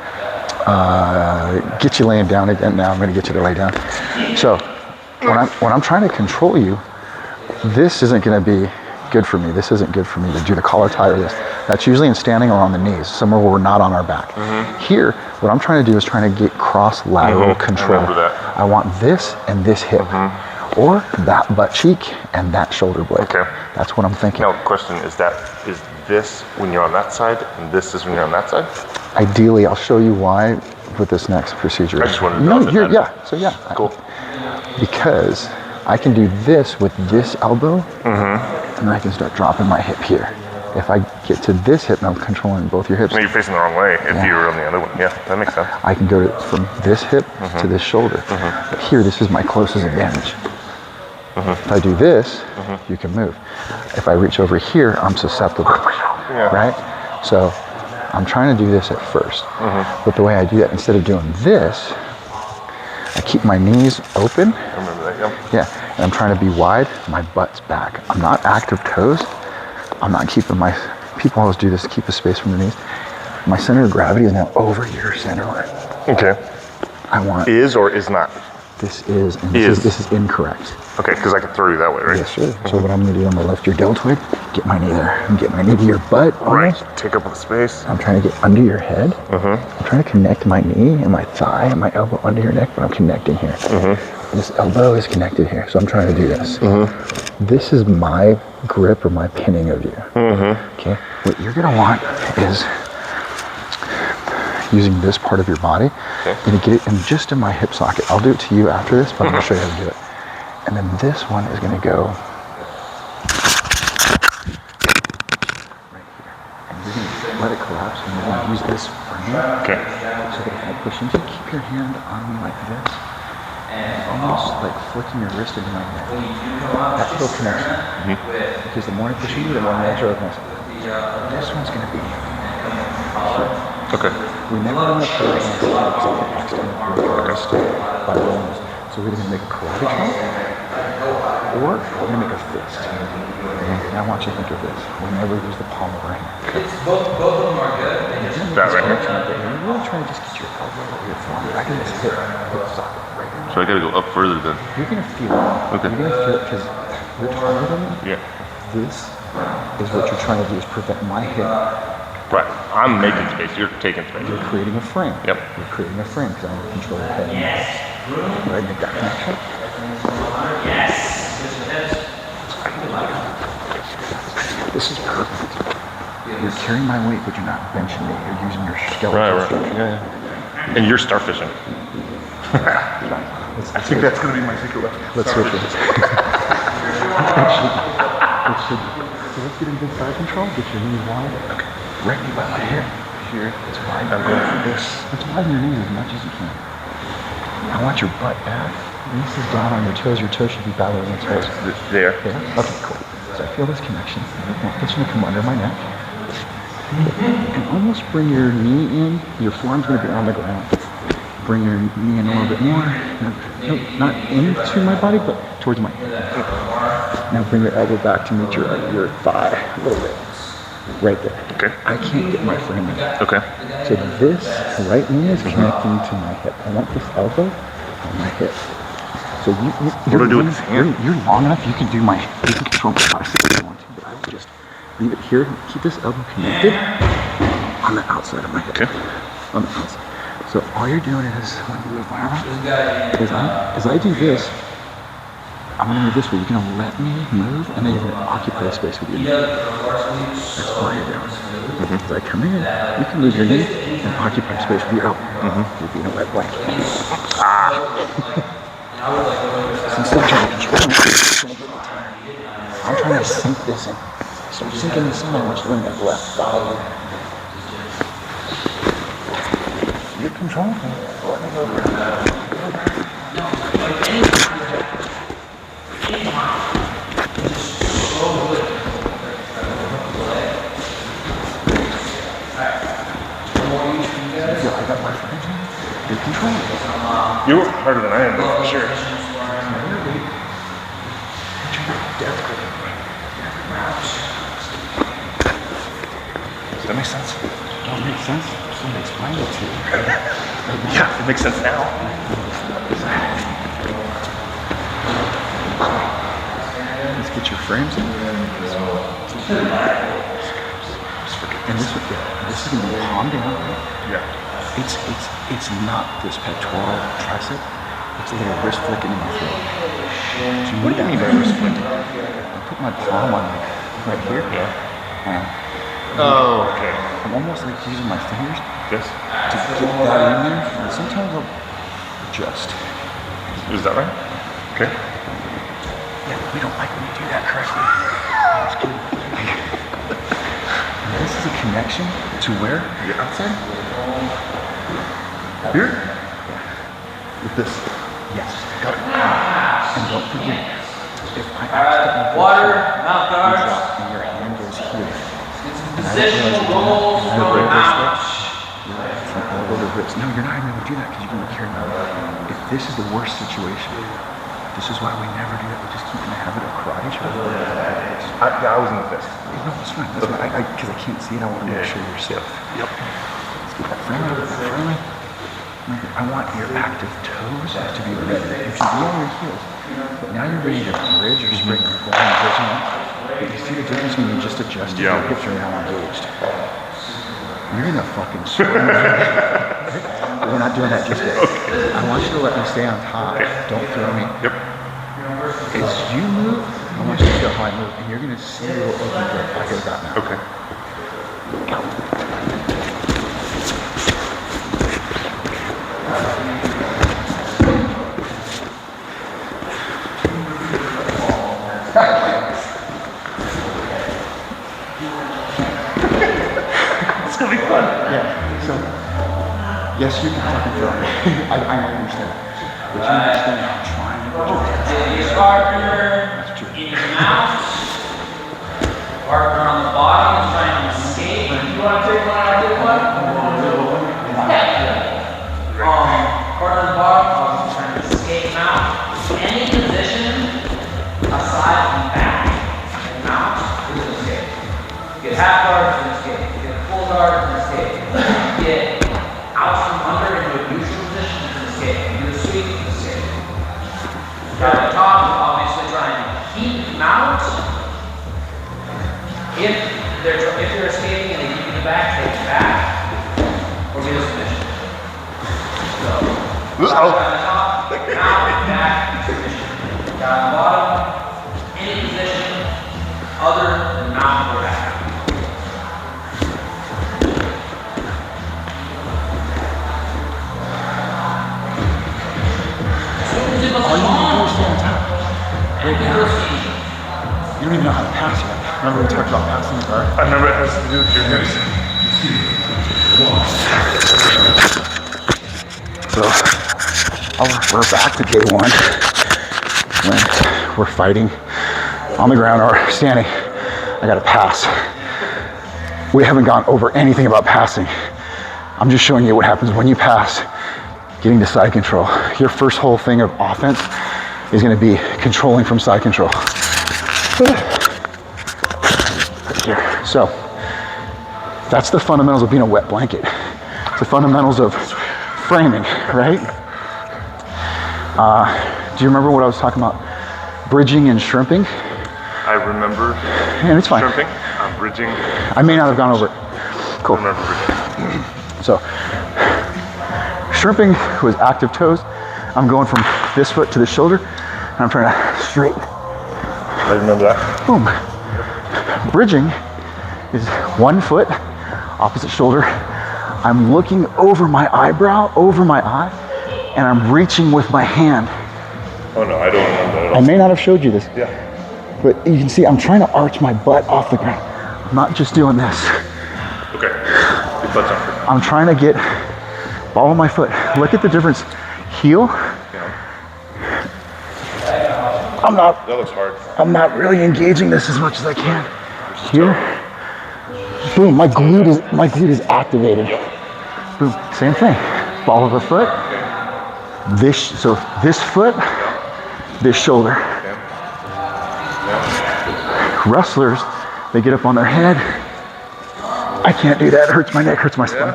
Get you laying down again. Now I'm going to get you to lay down. So when I'm trying to control you, this isn't going to be good for me. This isn't good for me to do the collar tie or this. That's usually in standing or on the knees, somewhere where we're not on our back. Here, what I'm trying to do is trying to get cross-lateral control. I remember that. I want this and this hip, or that butt cheek and that shoulder blade. Okay. That's what I'm thinking. Now, question is this when you're on that side and this is when you're on that side? Ideally, I'll show you why with this next procedure. I just wanted to No, know that you're, that- yeah. So yeah, Cool. because I can do this with this elbow, and I can start dropping my hip here. If I get to this hip, and I'm controlling both your hips. I mean, you're facing the wrong way if you were on the other one. Yeah, that makes sense. I can go from this hip to this shoulder. But here, this is my closest advantage. If I do this, you can move. If I reach over here, I'm susceptible, right? So I'm trying to do this at first. But the way I do that, instead of doing this, I keep my knees open. I remember that, yeah. Yeah, and I'm trying to be wide, my butt's back. I'm not active toes. I'm not keeping my, people always do this, keep a space from the knees. My center of gravity is now over your center line. Okay. I want, Is or is not? this is, and Is. this is incorrect. Okay, because I can throw you that way, right? Yes, sir. So what I'm gonna do, I'm gonna lift your deltoid, get my knee there, and get my knee to your butt almost. Right. Take up the space. I'm trying to get under your head. I'm trying to connect my knee and my thigh and my elbow under your neck, but I'm connecting here. This elbow is connected here, so I'm trying to do this. This is my grip or my pinning of you. Okay. What you're gonna want is using this part of your body. Okay. You're gonna get it in just in my hip socket. I'll do it to you after this, but I'm gonna show you how to do it. And then this one is gonna go right here. And you're gonna let it collapse, and you're gonna use this frame. Okay. So that if I push into, keep your hand on me like this, and almost like flicking your wrist into my neck. That heel connection. Because the more I push into, the more natural it is. This one's gonna be here. Okay. We never want to put our hands down because it can accidentally break our wrist by rolling this. So we're gonna make a karate chop, or we're gonna make a fist. And I want you to think of this. We never use the palm of our hand. Both of them are good. That right here. You're really trying to just get your elbow or your forearm back in this hip socket right here. So I gotta go up further then. You're gonna feel it. Okay. You're gonna feel it because you're targeting it. Yeah. This is what you're trying to do, is prevent my hip. Right. I'm making space. You're taking space. You're creating a frame. Yep. You're creating a frame because I want to control your head. Yes. Right, make that connection. This is perfect. You're carrying my weight, but you're not benching me. You're using your skeletal Right. structure. Yeah. And you're starfishing. I think that's gonna be my secret weapon. Let's switch it. It should. So let's get into side control. Get your knees wide. Okay. Right knee by my hip. Here. It's wide. I'm going for this. Let's widen your knees as much as you can. I want your butt back. Knees is down on your toes. Your toes should be back on your toes. There. Yeah. Okay, cool. So I feel this connection. It's gonna come under my neck. And almost bring your knee in. Your forearm's gonna be on the ground. Bring your knee in a little bit more. No, not into my body, but towards my head. Now bring your elbow back to meet your thigh a little bit. Right there. Okay. I can't get my frame in. Okay. So this right knee is connecting to my hip. I want this elbow on my hip. So What do I do with this hand? You're long enough. You can do you can control my biceps if you want to, but I would just leave it here. Keep this elbow connected on the outside of my hip. Okay. On the outside. So all you're doing is, when you move my arm out, as I do this, I'm gonna move this way. You're gonna let me move, and then you're gonna occupy the space with your knee. That's all you're doing. As I come in, you can move your knee and occupy space with your elbow. You're being a wet blanket. So instead of trying to control it, I'm trying to sink this in. So I'm sinking this in, I want you to lean that left thigh. You're controlling me. Let me go over. I got my friends in. You're controlling me. You work harder than I am, for sure. Does that make sense? Don't make sense. I'm gonna explain it to you. Yeah, it makes sense now. Let's get your frames in. And this is gonna be palm down. Yeah. It's not this pectoral tricep. It's a little wrist flick into my throat. So What do you mean by wrist flick? I put my palm on right here. Oh, okay. I'm almost like using my fingers This? to get that in there, and sometimes I'll adjust. Is that right? Okay. Yeah, we don't like when you do that correctly. That's good. This is a connection to where? Yeah. Outside? Here? With this. Yes. Got it. And don't forget, if I accidentally Water, mouth guards. drop and your hand goes here, Positional rolls from out. from elbow to wrist. No, you're not even going to do that because you're going to carry me. If this is the worst situation, this is why we never do that. We just keep in the habit of karate chops. I was in the fist. No, that's fine. That's fine. Because I can't see it, I want to make sure you're safe. Yep. Let's get that front out of the front. I want your active toes to be ready. You should be on your heels. But now you're ready to bridge or spring. You're going and bridging up. But you see the difference when you just adjust your hips are now engaged. You're gonna fucking swing. We're not doing that just yet. I want you to let me stay on top. Don't throw me. Yep. As you move, I want you to feel how I move. And you're gonna see a little open grip. I get that now. Okay. It's gonna be fun. Yeah. So, yes, you can fucking throw me. I understand. But you understand I'm trying to do Your partner That's true. in your mouth. Partner on the bottom is trying to escape. You want to take one? I take one. Partner on the bottom is trying to escape mouth. Any position aside from back and mouth is an escape. Get half guard is an escape. Get full guard is an escape. Get out from under into a neutral position is an escape. Do the sweep is an escape. At the top, obviously trying to keep mount. If they're escaping and they keep it back, take it back, or get a submission. So, at the top, mount, back, submission. Down the bottom, any position other than mount or back. All you need to do is stay on top. Right now. You don't even know how to pass yet. Remember we talked about passing the guard? I remember it has to do with your hips. So, we're back to day one when we're fighting on the ground or standing. I gotta pass. We haven't gone over anything about passing. I'm just showing you what happens when you pass, getting to side control. Your first whole thing of offense is gonna be controlling from side control. Right here. So, that's the fundamentals of being a wet blanket. It's the fundamentals of framing, right? Do you remember what I was talking about? Bridging and shrimping? I remember And it's fine. shrimping, bridging. I may not have gone over it. Cool. I remember bridging. So, shrimping was active toes. I'm going from this foot to the shoulder, and I'm trying to straighten. I remember that. Boom. Bridging is 1 foot, opposite shoulder. I'm looking over my eyebrow, over my eye, and I'm reaching with my hand. Oh no, I don't remember that at I all. may not have showed you this, Yeah. but you can see I'm trying to arch my butt off the ground. I'm not just doing this. Okay. Your butt's on. I'm trying to get ball of my foot. Look at the difference. Heel. I'm not really engaging this as much as I can. Here. Boom, my glute is activated. Boom, same thing. Ball of the foot. So this foot, this shoulder. Wrestlers, they get up on their head. I can't do that, it hurts my neck, hurts my spine.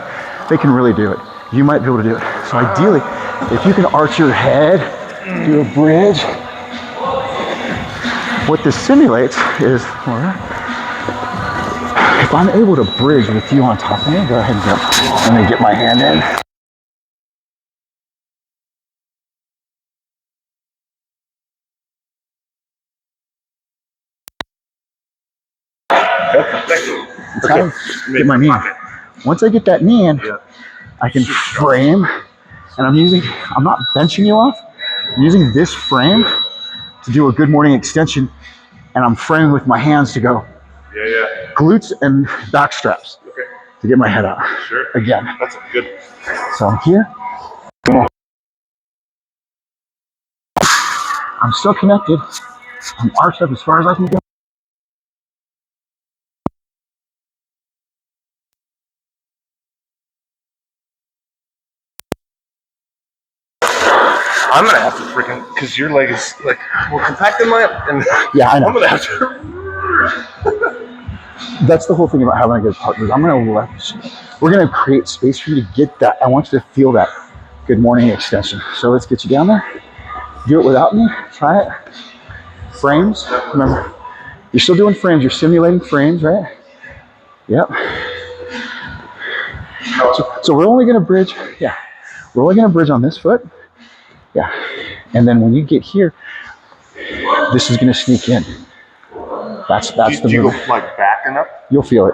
They can really do it. You might be able to do it. So ideally, if you can arch your head, do a bridge. What this simulates is, if I'm able to bridge with you on top of me, go ahead and go. Let me get my hand in. Kind of get my knee in. Once I get that knee in, I can frame, and I'm not benching you off. I'm using this frame to do a good morning extension, and I'm framing with my hands to go glutes and back straps to get my head out. Sure. Again. That's a good. So I'm here. I'm still connected. I'm arched up as far as I can go. I'm gonna have to freaking, because your leg is like more compact than mine, and Yeah, I know. I'm gonna have to. That's the whole thing about having a good partner. We're gonna create space for you to get that. I want you to feel that good morning extension. So let's get you down there. Do it without me. Try it. Frames. Remember, you're still doing frames. You're simulating frames, right? Yep. So we're only gonna bridge. Yeah. We're only gonna bridge on this foot. Yeah. And then when you get here, this is gonna sneak in. That's the Do you move. go like backing up? You'll feel it.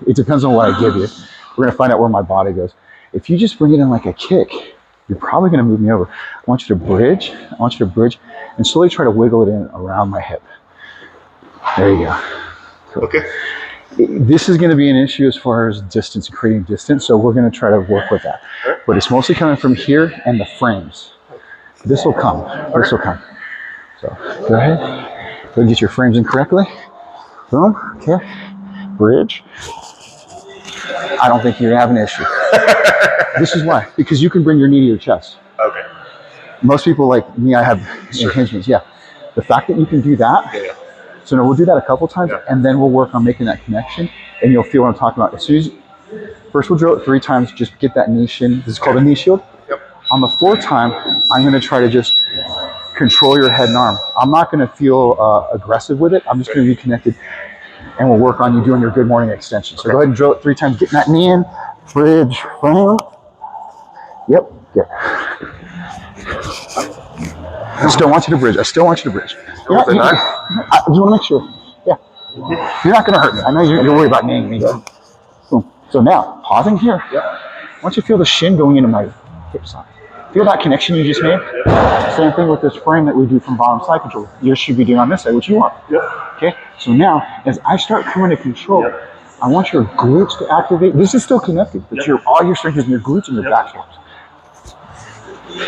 It depends on what I give you. We're gonna find out where my body goes. If you just bring it in like a kick, you're probably gonna move me over. I want you to bridge. And slowly try to wiggle it in around my hip. There you go. So Okay. this is gonna be an issue as far as distance, creating distance. So we're gonna try to work with that. But it's mostly coming from here and the frames. This will come. This will come. So go ahead. Go get your frames in correctly. Boom. Okay. Bridge. I don't think you're gonna have an issue. This is why. Because you can bring your knee to your chest. Okay. Most people like me, I have impingements. Yeah. The fact that you can do that. Yeah. So no, we'll do that a couple times, and then we'll work on making that connection, and you'll feel what I'm talking about. As soon as first we'll drill it 3 times, just get that knee shin. This is called a knee shield. Yep. On the 4th time, I'm going to try to just control your head and arm. I'm not going to feel aggressive with it. I'm just going to be connected, and we'll work on you doing your good morning extension. So go ahead and drill it 3 times, getting that knee in, bridge, frame. Yep, good. I still want you to bridge. You just want to make sure. Yeah. You're not going to hurt me. I know you're worried about kneeing me. Boom. So now, pausing here. I want you to feel the shin going into my hip side. Feel that connection you just made? Same thing with this frame that we do from bottom side control. Yours should be doing on this side, what you want. Okay? So now, as I start coming to control, I want your glutes to activate. This is still connected, but all your strength is in your glutes and your back straps.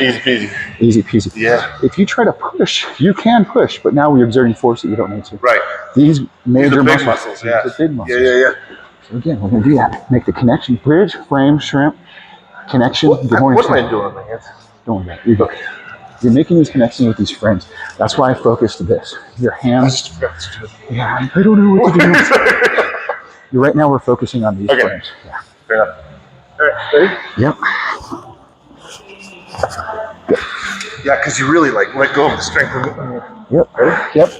Easy peasy. Easy peasy. Yeah. If you try to push, you can push, but now we're exerting force that you don't need to. Right. These major big muscles. Yeah. These are big muscles. Yeah. So again, we're going to do that. Make the connection. Bridge, frame, shrimp, connection. What am I doing with my hands? Don't worry about it. You're making these connections with these frames. That's why I focused this. Your hands. Yeah, I don't know what to do. Right now we're focusing on these frames. Yeah. Fair enough. All right, ready? Yep. Good. Yeah, because you really like let go of the strength of it. Yep. Ready? Yep.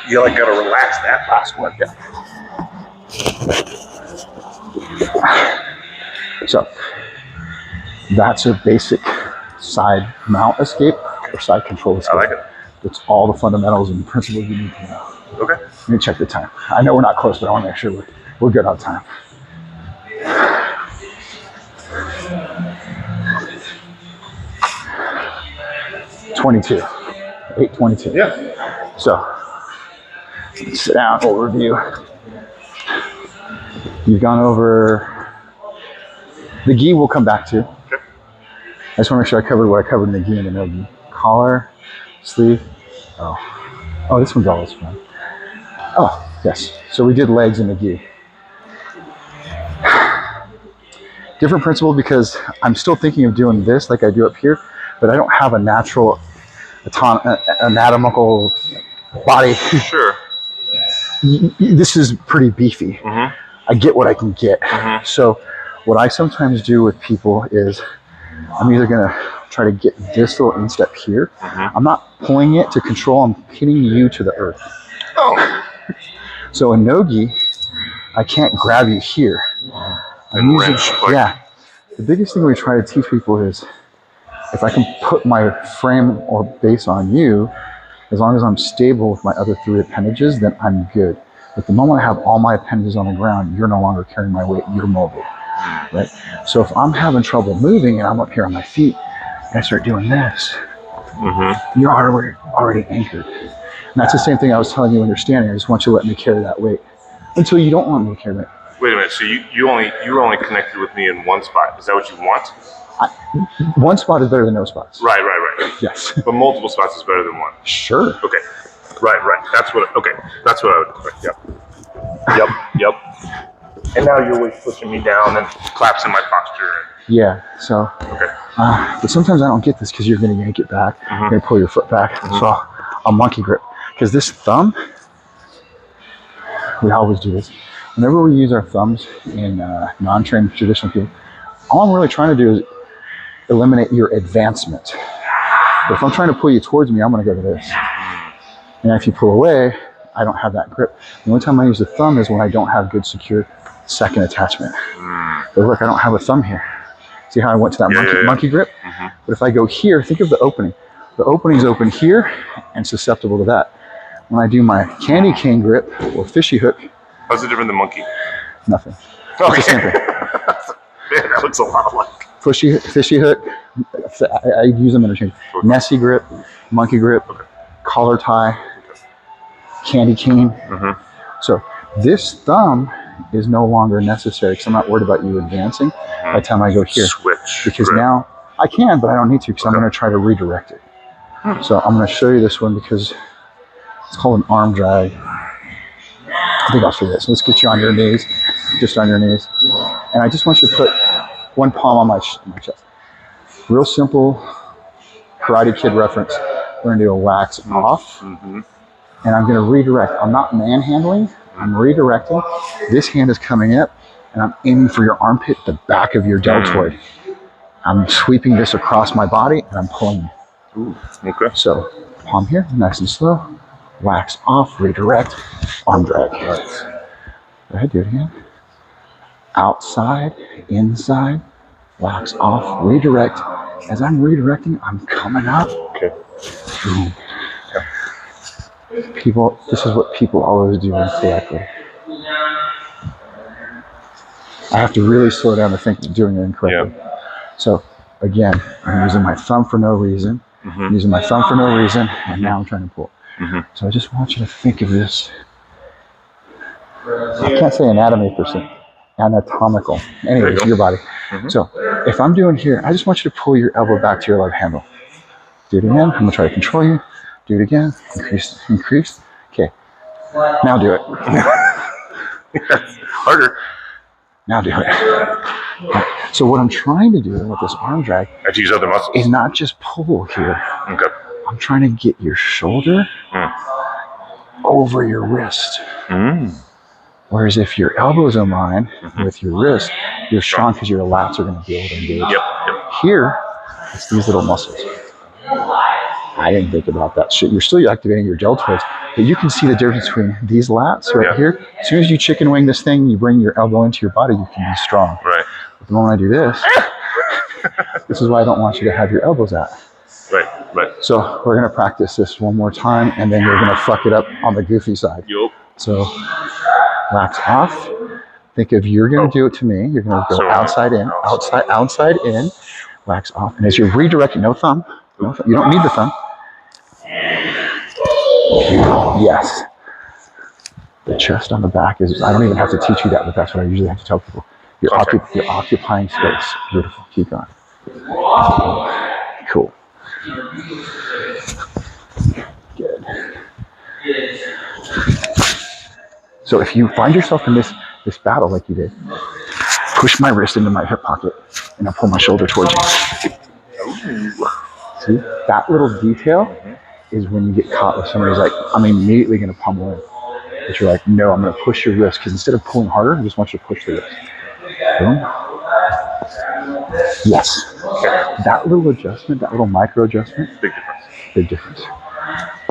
You like gotta relax that last one. Yeah. So that's a basic side mount escape or side control escape. I like it. It's all the fundamentals and principles you need to know. Okay. Let me check the time. I know we're not close, but I want to make sure we're good on time. $8:22. Yeah. So, sit down, overview. You've gone over the gi we'll come back to. Okay. I just want to make sure I covered what I covered in the gi and the no gi. Collar, sleeve. Oh, this one's always fun. Oh, yes. So we did legs in the gi. Different principle because I'm still thinking of doing this like I do up here, but I don't have a natural anatomical body. Sure. This is pretty beefy. Mm-hmm. I get what I can get. Mm-hmm. So what I sometimes do with people is I'm either going to try to get this little instep here. Mm-hmm. I'm not pulling it to control. I'm hitting you to the earth. Oh. So in no-gi, I can't grab you here. I'm using, the biggest thing we try to teach people is if I can put my frame or base on you, as long as I'm stable with my other 3 appendages, then I'm good. But the moment I have all my appendages on the ground, you're no longer carrying my weight, you're mobile. right? So if I'm having trouble moving and I'm up here on my feet and I start doing this, you're already anchored. And that's the same thing I was telling you when you're standing. I just want you to let me carry that weight until you don't want me to carry it. Wait a minute. So you were only connected with me in one spot. Is that what you want? One spot is better than no spots. Right. Yes. But multiple spots is better than one. Sure. Okay. Right. That's what I would expect. Yep. And now your weight's pushing me down and collapsing my posture. Yeah. So. Okay. But sometimes I don't get this because you're going to yank it back. You're going to pull your foot back. So I'll monkey grip. Because this thumb, we always do this. Whenever we use our thumbs in non-trained traditional field, all I'm really trying to do is eliminate your advancement. But if I'm trying to pull you towards me, I'm going to go to this. And if you pull away, I don't have that grip. The only time I use the thumb is when I don't have good secure second attachment. But look, I don't have a thumb here. See how I went to that monkey grip? But if I go here, think of the opening. The opening's open here and susceptible to that. When I do my candy cane grip or fishy hook, how's it different than monkey? nothing. Okay. It's the same thing. Man, that looks a lot alike. Fishy hook, I use them interchangeably. Nessie grip, monkey grip, collar tie, candy cane. So this thumb is no longer necessary because I'm not worried about you advancing by the time I go here. Switch. Because grip. now I can, but I don't need to because I'm going to try to redirect it. So I'm going to show you this one because it's called an arm drag. I think I'll show you this. Let's get you on your knees, just on your knees. And I just want you to put one palm on my chest. Real simple Karate Kid reference. We're going to do a wax off. And I'm going to redirect. I'm not manhandling. I'm redirecting. This hand is coming up and I'm aiming for your armpit, the back of your deltoid. I'm sweeping this across my body and I'm pulling. Okay. So palm here, nice and slow. Wax off, redirect, arm drag. Nice. Go ahead, do it again. Outside, inside, wax off, redirect. As I'm redirecting, I'm coming up. Okay. Boom. People, this is what people always do incorrectly. I have to really slow down to think of doing it incorrectly. So again, I'm using my thumb for no reason. I'm using my thumb for no reason, and now I'm trying to pull. So I just want you to think of this. I can't say anatomy per se. Anatomical. Anyways, your body. So if I'm doing here, I just want you to pull your elbow back to your left handle. Do it again. I'm going to try to control you. Do it again. Increase. Okay. Now do it. Harder. Now do it. So what I'm trying to do with this arm drag I have to use other muscles. is not just pull here. Okay. I'm trying to get your shoulder over your wrist. Whereas if your elbows are mine with your wrist, you're strong because your lats are going to be able to engage. Yep. Here, it's these little muscles. I didn't think about that shit. You're still activating your deltoids, but you can see the difference between these lats right here. As soon as you chicken wing this thing, you bring your elbow into your body, you can be strong. Right. But the moment I do this, this is why I don't want you to have your elbows out. Right. So we're going to practice this one more time, and then you're going to fuck it up on the goofy side. Yup. So wax off. Think of you're going to do it to me. You're going to go outside in, outside in, wax off. And as you're redirecting, no thumb. You don't need the thumb. Yes. The chest on the back is, I don't even have to teach you that, but that's what I usually have to tell people. You're occupying space. Beautiful. Keep going. Cool. Good. So if you find yourself in this battle like you did, push my wrist into my hip pocket and I'll pull my shoulder towards you. See, that little detail is when you get caught with somebody's like, I'm immediately going to pummel in. But you're like, no, I'm going to push your wrist, because instead of pulling harder, I just want you to push the wrist. Boom. Yes. That little adjustment, that little micro adjustment, big difference.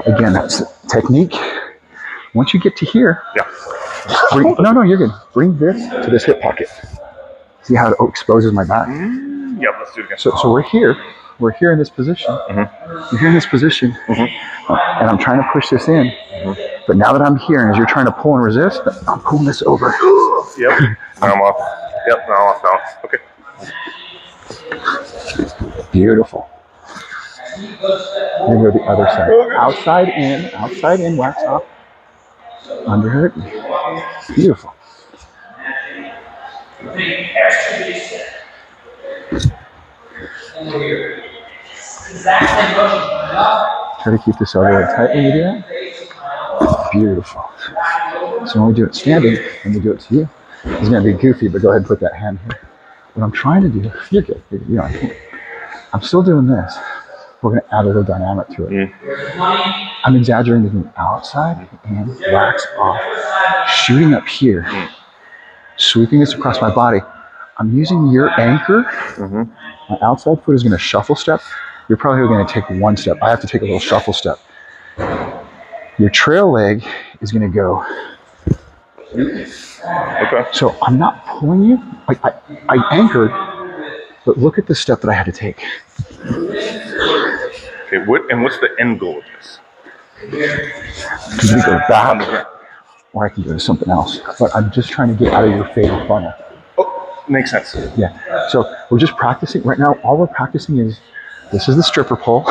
Again, that's technique. Once you get to here, no, you're good. Bring this to this hip pocket. See how it exposes my back? Yep, let's do it again. So we're here. We're here in this position. You're here in this position, and I'm trying to push this in. But now that I'm here, and as you're trying to pull and resist, I'm pulling this over. Yep. Now I'm off. Yep, now off balance. Okay. Beautiful. You go the other side. Outside in, wax off. Underhook. Beautiful. Try to keep this elbow tight when you do that. Beautiful. So when we do it standing, when we do it to you, it's going to be goofy, but go ahead and put that hand here. What I'm trying to do, you're good. You know, I'm still doing this. We're going to add a little dynamic to it. I'm exaggerating the outside and wax off, shooting up here, sweeping this across my body. I'm using your anchor. My outside foot is going to shuffle step. You're probably going to take one step. I have to take a little shuffle step. Your trail leg is going to go. Okay. So I'm not pulling you. Like I anchored, but look at the step that I had to take. Okay. What's the end goal of this? I'm going to go back, or I can go to something else. But I'm just trying to get out of your fatal funnel. Oh, makes sense. Yeah. So we're just practicing right now. All we're practicing is this is the stripper pole.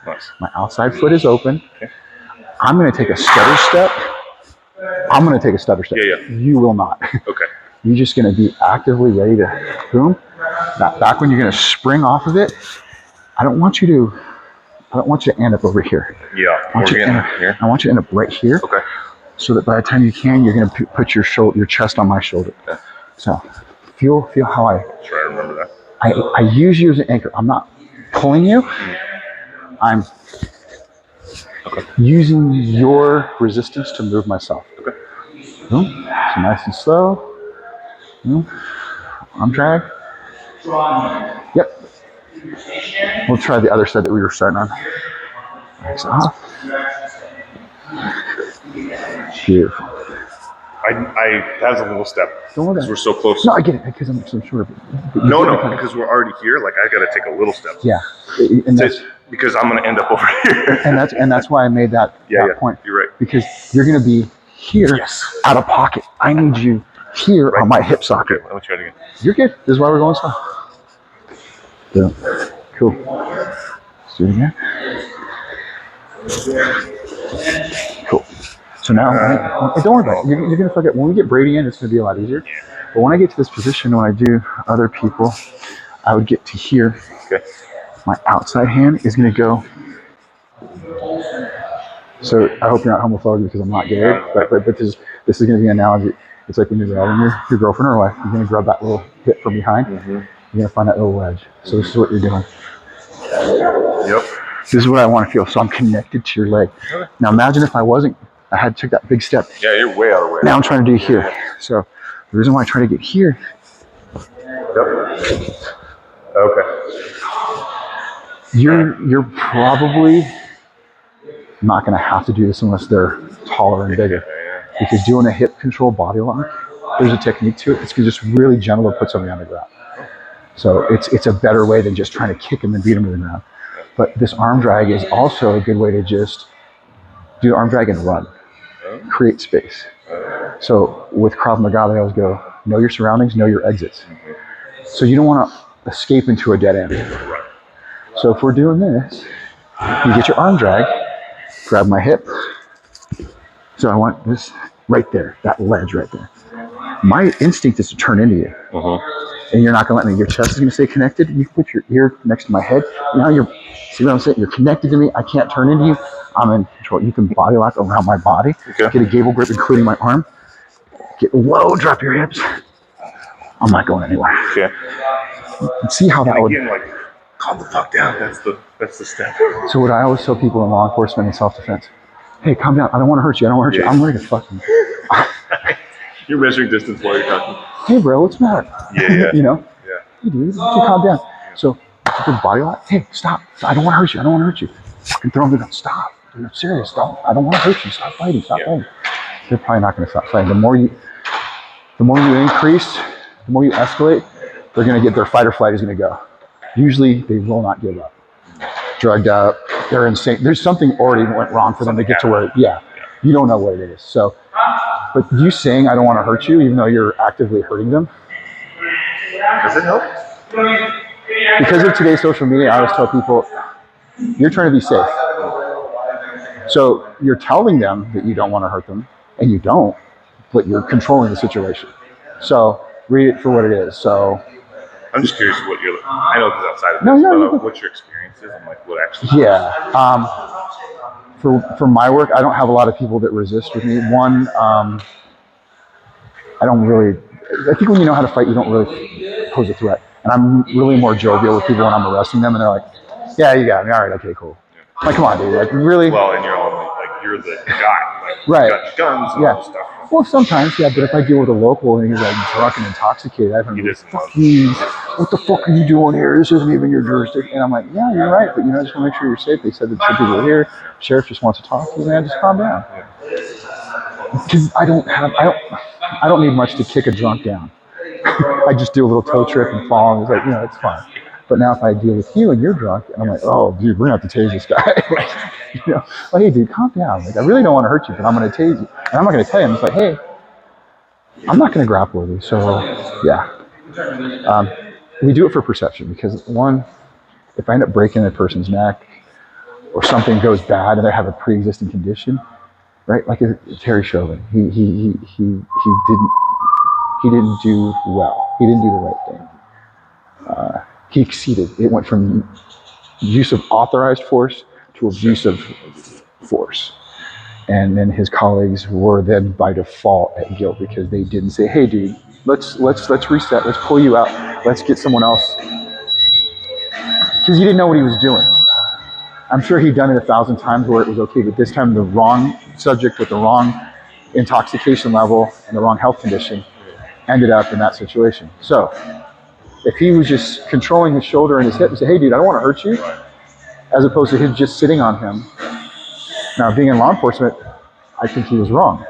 Nice. My outside foot is open. Okay. I'm going to take a stutter step. I'm going to take a stutter step. Yeah. You will not. Okay. You're just going to be actively ready to boom. Back when you're going to spring off of it, I don't want you to end up over here. Yeah. I want you to end up right here. Okay. So that by the time you can, you're going to put your chest on my shoulder. Okay. So feel how I Try to remember that. I use you as an anchor. I'm not pulling you. I'm using your resistance to move myself. Okay. Boom. So nice and slow. Boom. Arm drag. Yep. We'll try the other side that we were starting on. Nice off. Beautiful. I that was a little step. Don't worry Because about we're it. so close. No, I get it because I'm so sure of it. No, because we're already here. Like I gotta take a little step. Yeah. And that's, Because I'm gonna end up over here. and that's why I made that point. You're right. Because you're gonna be here out of pocket. I need you here on my hip socket. Let me try it again. You're good. This is why we're going slow. Boom. Cool. Let's do it again. Cool. So now, don't worry about it. You're going to forget. When we get Brady in, it's going to be a lot easier. But when I get to this position, when I do other people, I would get to here. Okay. My outside hand is going to go. So I hope you're not homophobic because I'm not gay. But this is going to be an analogy. It's like when you're grabbing your girlfriend or wife, you're going to grab that little hip from behind. You're going to find that little wedge. So this is what you're doing. Yep. This is what I want to feel. So I'm connected to your leg. Now imagine if I wasn't, I had to take that big step. Yeah, you're way out of way. Now I'm trying to do here. So the reason why I try to get here. Yep. Okay. You're probably not going to have to do this unless they're taller and bigger. Because doing a hip control body lock, there's a technique to it. It's just really gentle to put somebody on the ground. So it's a better way than just trying to kick them and beat them to the ground. But this arm drag is also a good way to just do the arm drag and run. Create space. So with Krav Maga, they always go, know your surroundings, know your exits. So you don't want to escape into a dead end. So if we're doing this, you get your arm drag, grab my hip. So I want this right there, that ledge right there. My instinct is to turn into you. And you're not going to let me. Your chest is going to stay connected. You put your ear next to my head. Now see what I'm saying? You're connected to me. I can't turn into you. I'm in control. You can body lock around my body. Okay. Get a gable grip, including my arm. Get low, drop your hips. I'm not going anywhere. Okay. And see how that would. Again, like, calm the fuck down. That's the step. So what I always tell people in law enforcement and self-defense, hey, calm down. I don't want to hurt you. I don't want to hurt you. I'm ready to fucking. You're measuring distance while you're talking. Hey, bro, what's the matter? Yeah. You know? Yeah. Hey, dude, calm down. So, good body lock. Hey, stop. I don't want to hurt you. I don't want to hurt you. Fucking throw them down. Stop. Dude, I'm serious. I don't want to hurt you. Stop fighting. Stop fighting. They're probably not going to stop fighting. The more you increase, the more you escalate, they're going to get their fight or flight is going to go. Usually, they will not give up. Drugged up. They're insane. There's something already went wrong for them to get to where, you don't know what it is. So, but you saying I don't want to hurt you, even though you're actively hurting them, Does it help? Because of today's social media, I always tell people, you're trying to be safe. So you're telling them that you don't want to hurt them, and you don't, but you're controlling the situation. So read it for what it is. So I'm just curious what you're. I know this is outside of this, but what your experience is and like what actually. Yeah. For my work, I don't have a lot of people that resist with me. One, I don't really. I think when you know how to fight, you don't really pose a threat. And I'm really more jovial with people when I'm arresting them, and they're like, "Yeah, you got me. All right, okay, cool." Yeah. Like, come on, dude. Like, really? Well, and you're all like you're the guy. Like, right. You got guns and all this stuff. Well, sometimes, yeah, but if I deal with a local and he's like drunk and intoxicated, I have to fuck you. What the fuck are you doing here? This isn't even your jurisdiction. And I'm like, yeah, you're right, but I just want to make sure you're safe. They said that some people are here. Sheriff just wants to talk to you, man. Just calm down. Because I don't need much to kick a drunk down. I just do a little toe trip and fall, and it's like, it's fine. But now if I deal with you and you're drunk, and I'm like, oh, dude, we're gonna have to tase this guy. Well, hey, dude, calm down. Like, I really don't want to hurt you, but I'm gonna tase you, and I'm not gonna tell you. I'm just like, hey, I'm not gonna grapple with you. So, yeah, we do it for perception because one, if I end up breaking a person's neck or something goes bad and they have a pre-existing condition, right? Like Terry Chauvin, he didn't do well. He didn't do the right thing. He exceeded. It went from use of authorized force to abuse of force. And then his colleagues were then by default at guilt because they didn't say, hey dude, let's reset, let's pull you out, let's get someone else. Because he didn't know what he was doing. I'm sure he'd done it 1,000 times where it was okay, but this time the wrong subject with the wrong intoxication level and the wrong health condition ended up in that situation. So if he was just controlling his shoulder and his hip and say, hey dude, I don't want to hurt you, as opposed to him just sitting on him. Now being in law enforcement, I think he was wrong.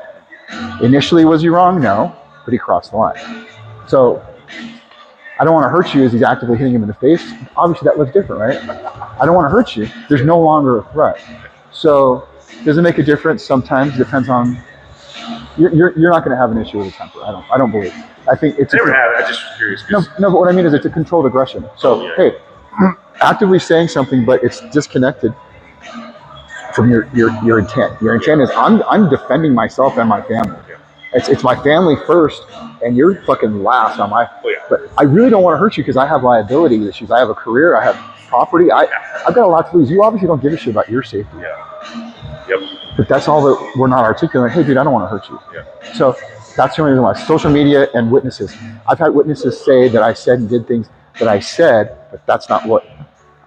Initially, was he wrong? No, but he crossed the line. So I don't want to hurt you as he's actively hitting him in the face. Obviously that looks different, right? I don't want to hurt you. There's no longer a threat. So does it make a difference? Sometimes. Depends on, you're not going to have an issue with a temper. I don't believe. I think it's never had it. I just was curious. No, but what I mean is it's a controlled aggression. So hey, actively saying something, but it's disconnected from your intent. Your intent is I'm defending myself and my family. It's my family first, and you're fucking last on my. But I really don't want to hurt you because I have liability issues. I have a career. I have property. I've got a lot to lose. You obviously don't give a shit about your safety. Yeah. Yep. But that's all that we're not articulating. Hey, dude, I don't want to hurt you. Yeah. So that's the only reason why. Social media and witnesses. I've had witnesses say that I said and did things that I said, but that's not what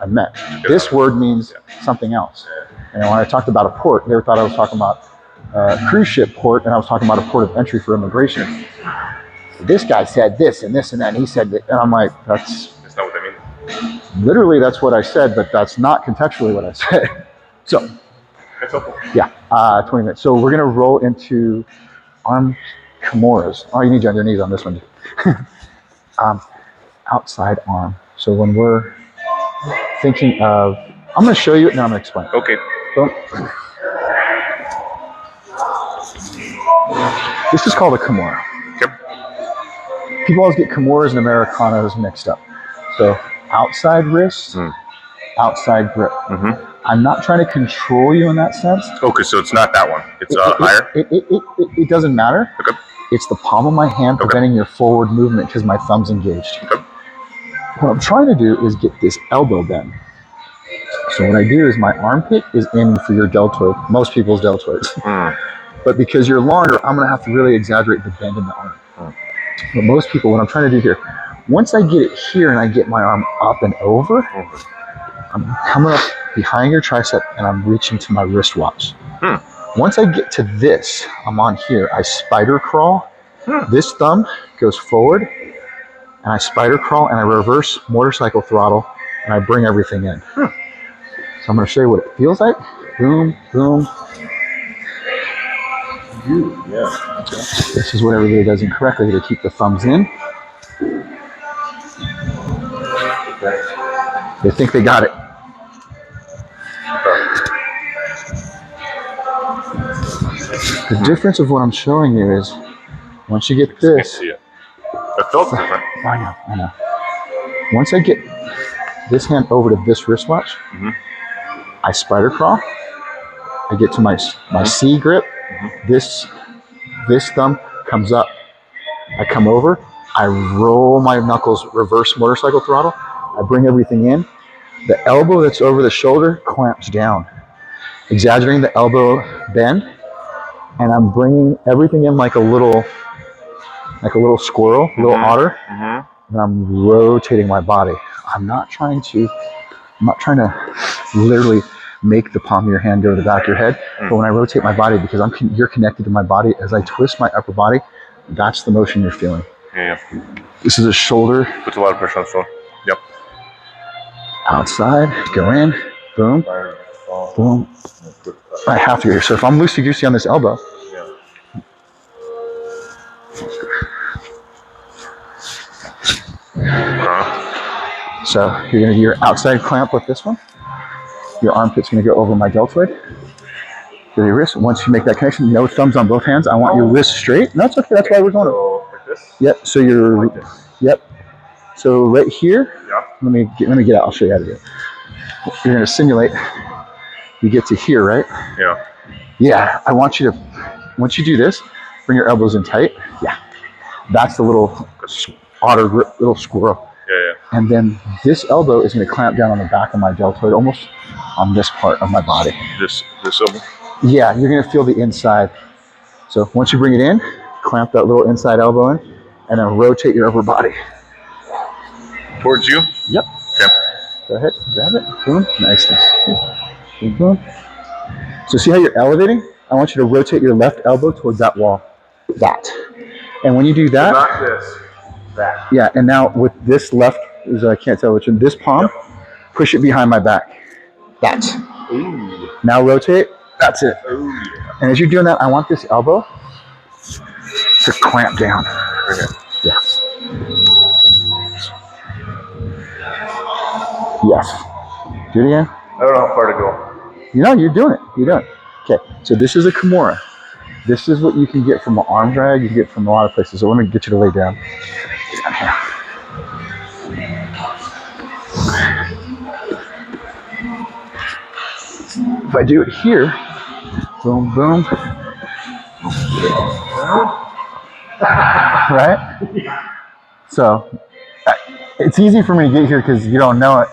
I meant. This word means something else. And when I talked about a port, they thought I was talking about a cruise ship port, and I was talking about a port of entry for immigration. This guy said this and this and that, and he said that, and I'm like, that's not what I mean. Literally, that's what I said, but that's not contextually what I said. So, that's helpful. Yeah, 20 minutes. So we're gonna roll into arm Kimuras. Oh, you need your knees on this one. Outside arm. So when we're thinking of, I'm gonna show you it and then I'm gonna explain it. Okay. So, this is called a Kimura. Yep. People always get Kimuras and Americanos mixed up. So outside wrist, outside grip. Mm-hmm. I'm not trying to control you in that sense. Okay, so it's not that one. It's higher? It doesn't matter. Okay. It's the palm of my hand preventing your forward movement because my thumb's engaged. Okay. What I'm trying to do is get this elbow bend. So what I do is my armpit is in for your deltoid, most people's deltoids. But because you're longer, I'm gonna have to really exaggerate the bend in the arm. But most people, what I'm trying to do here, once I get it here and I get my arm up and over, I'm coming up behind your tricep and I'm reaching to my wristwatch. Once I get to this, I'm on here, I spider crawl. This thumb goes forward and I spider crawl and I reverse motorcycle throttle and I bring everything in. So I'm gonna show you what it feels like. Boom, boom. Yeah. This is what everybody does incorrectly to keep the thumbs in. They think they got it. The difference of what I'm showing you is once you get this, felt different. I know. Once I get this hand over to this wristwatch, I spider crawl. I get to my C grip. This thumb comes up. I come over. I roll my knuckles reverse motorcycle throttle. I bring everything in. The elbow that's over the shoulder clamps down, exaggerating the elbow bend, and I'm bringing everything in like a little squirrel, a little otter, and I'm rotating my body. I'm not trying to literally make the palm of your hand go to the back of your head, but when I rotate my body, because you're connected to my body, as I twist my upper body, that's the motion you're feeling. Yeah. This is a shoulder. Puts a lot of pressure on the shoulder. Yep. Outside, go in, boom, boom. I have to here. So if I'm loosey-goosey on this elbow, so you're gonna do your outside clamp with this one. Your armpit's gonna go over my deltoid. Go to your wrist. Once you make that connection, no thumbs on both hands. I want your wrist straight. No, it's okay. That's why we're going. So like this. Yep. So you're. Like this. Yep. So right here. Yep. Let me get out. I'll show you how to do it. You're gonna simulate. You get to here, right? Yeah. Yeah. I want you to. Once you do this, bring your elbows in tight. Yeah. That's the little otter grip, little squirrel. Yeah. And then this elbow is going to clamp down on the back of my deltoid, almost on this part of my body. This elbow. Yeah, you're going to feel the inside. So once you bring it in, clamp that little inside elbow in, and then rotate your upper body. Towards you? Yep. Okay. Go ahead, grab it. Boom. Niceness. Boom, boom. So see how you're elevating? I want you to rotate your left elbow towards that wall. That. And when you do that, Not this. That. yeah, and now with this left, I can't tell which one, this palm, push it behind my back. That. Ooh. Now rotate. That's it. Ooh, yeah. And as you're doing that, I want this elbow to clamp down. Okay. Yeah. Yes. Do it again. I don't know how far to go. You know, you're doing it. You're doing it. Okay, so this is a Kimura. This is what you can get from an arm drag. You can get from a lot of places. So let me get you to lay down. Down here. If I do it here, boom, boom. Right? So it's easy for me to get here because you don't know it.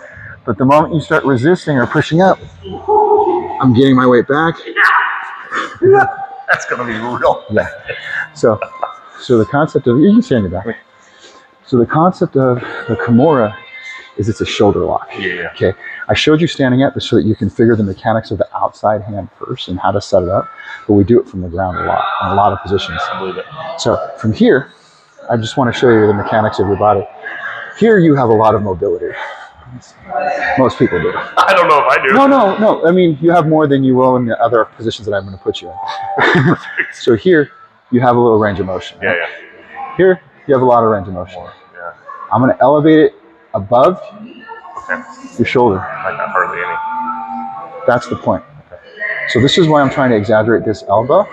But the moment you start resisting or pushing up, I'm getting my weight back. That's gonna be real. Yeah. So the concept of, you can stand your back. So the concept of the Kimura is it's a shoulder lock. Yeah. Okay. I showed you standing up so that you can figure the mechanics of the outside hand first and how to set it up, but we do it from the ground a lot in a lot of positions. I believe it. So from here, I just want to show you the mechanics of your body. Here you have a lot of mobility. Most people do. I don't know if I do. No. I mean, you have more than you will in the other positions that I'm going to put you in. So here, you have a little range of motion. Yeah, yeah. Here, you have a lot of range of motion. Yeah. I'm going to elevate it above your shoulder. Like not hardly any. That's the point. So this is why I'm trying to exaggerate this elbow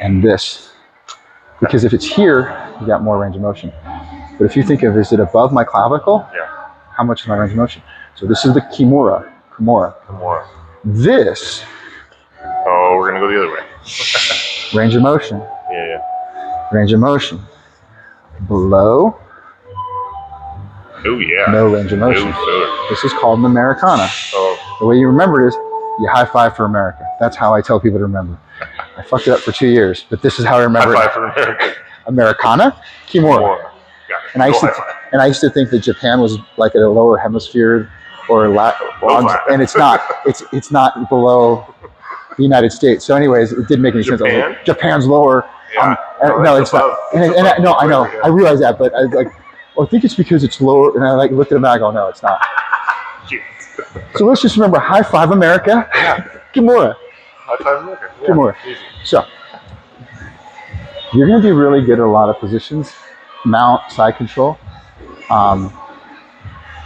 and this. Because if it's here, you got more range of motion. But if you think of, is it above my clavicle? Yeah. How much is my range of motion? So this is the Kimura. More. This, Oh, we're gonna go the other way. range of motion, Yeah. range of motion. Below, Oh yeah. no range of motion. Oh, This is called an Americana. so. The way you remember it is, you high five for America. That's how I tell people to remember. I fucked it up for 2 years, but this is how I remember High it. five for America. Americana, Kimura. More. Got it. And I used to think that Japan was like a lower hemisphere or and it's not. It's not below the United States. So, anyways, it didn't make any sense. I was like, Japan's lower. Yeah. No, it's not. No, I know. I realize that, but I like. Well, I think it's because it's lower. And I like looked at him and I go, no, it's not. Shit. So let's just remember: high five, America. Yeah. Kimura. High five America. Yeah. Kimura. Easy. So you're going to be really good at a lot of positions, mount, side control.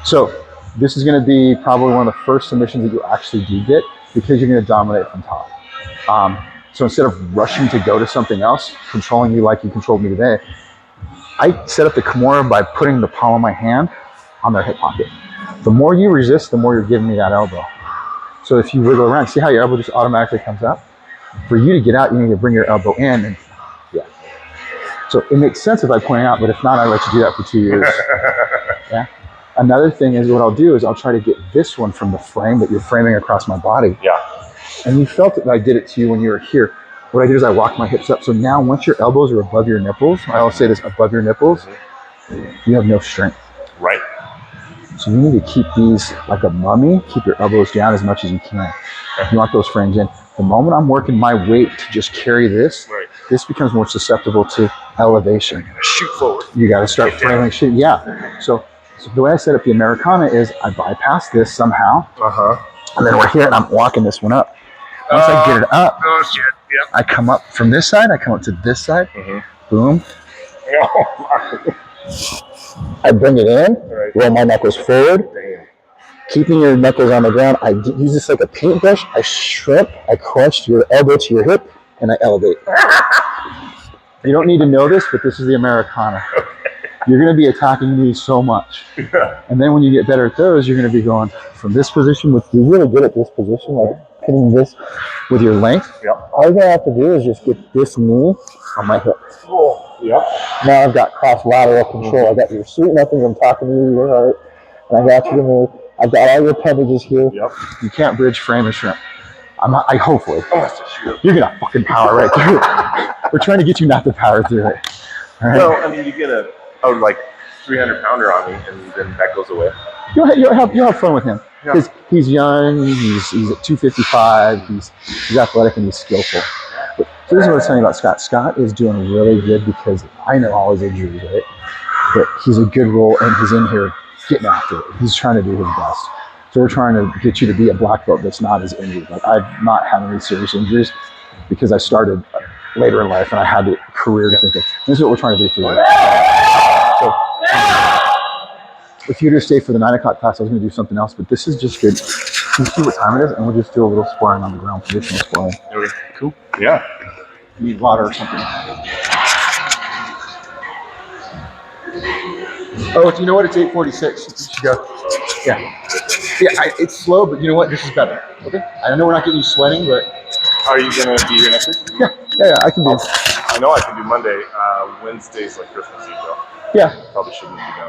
So this is going to be probably one of the first submissions that you actually do get because you're going to dominate from top. So instead of rushing to go to something else, controlling you like you controlled me today, I set up the Kimura by putting the palm of my hand on their hip pocket. The more you resist, the more you're giving me that elbow. So if you wiggle around, see how your elbow just automatically comes up? For you to get out, you need to bring your elbow in, and yeah. So it makes sense if I point it out, but if not, I let you do that for 2 years. Yeah. Another thing is what I'll do is I'll try to get this one from the frame that you're framing across my body. Yeah. And you felt it, I did it to you when you were here. What I do is I walk my hips up. So now once your elbows are above your nipples, I always say this, above your nipples, you have no strength. Right. So you need to keep these like a mummy, keep your elbows down as much as you can. You want those frames in. The moment I'm working my weight to just carry this, this becomes more susceptible to elevation. Shoot forward. You got to start framing shit. Yeah. So the way I set up the Americana is I bypass this somehow. And then we're here and I'm walking this one up. Once I get it up, I come up from this side, I come up to this side, boom. I bring it in, roll my knuckles forward, keeping your knuckles on the ground. I use this like a paintbrush. I shrimp, I crunch your elbow to your hip, and I elevate. You don't need to know this, but this is the Americana. You're going to be attacking me so much. And then when you get better at those, you're going to be going from this position, which you're really good at this position, like hitting this with your length. All you're going to have to do is just get this knee on my hip. Now I've got cross lateral control. I got your sweet nothings. I'm talking to you, your heart, and I got you to move. I've got all your appendages here. You can't bridge frame and shrimp. Hopefully. You're going to fucking power right through it. We're trying to get you not to power through it. All right? Well, I mean, you get a 300-pounder on me, and then that goes away. You'll have fun with him. Because he's young, he's at 255, he's athletic, and he's skillful. But here's what I was telling you about Scott. Scott is doing really good because I know all his injuries, right? But he's a good role, and he's in here getting after it. He's trying to do his best. So we're trying to get you to be a black belt that's not as injured. Like I've not had any serious injuries because I started later in life and I had a career to think of. This is what we're trying to do for you. So if you were to stay for the 9 o'clock class, I was going to do something else, but this is just good. Can you see what time it is? And we'll just do a little sparring on the ground, positional sparring. Okay. Cool. Yeah. You need water or something. Oh, you know what? It's 8:46. You should go. Yeah. It's slow, but you know what? This is better. Okay. I know we're not getting you sweating, but. Are you gonna be here next week? Yeah. I can be. I know I can do Monday. Wednesday's like Christmas Eve though. Yeah. Probably shouldn't be done.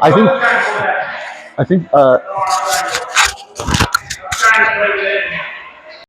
I think.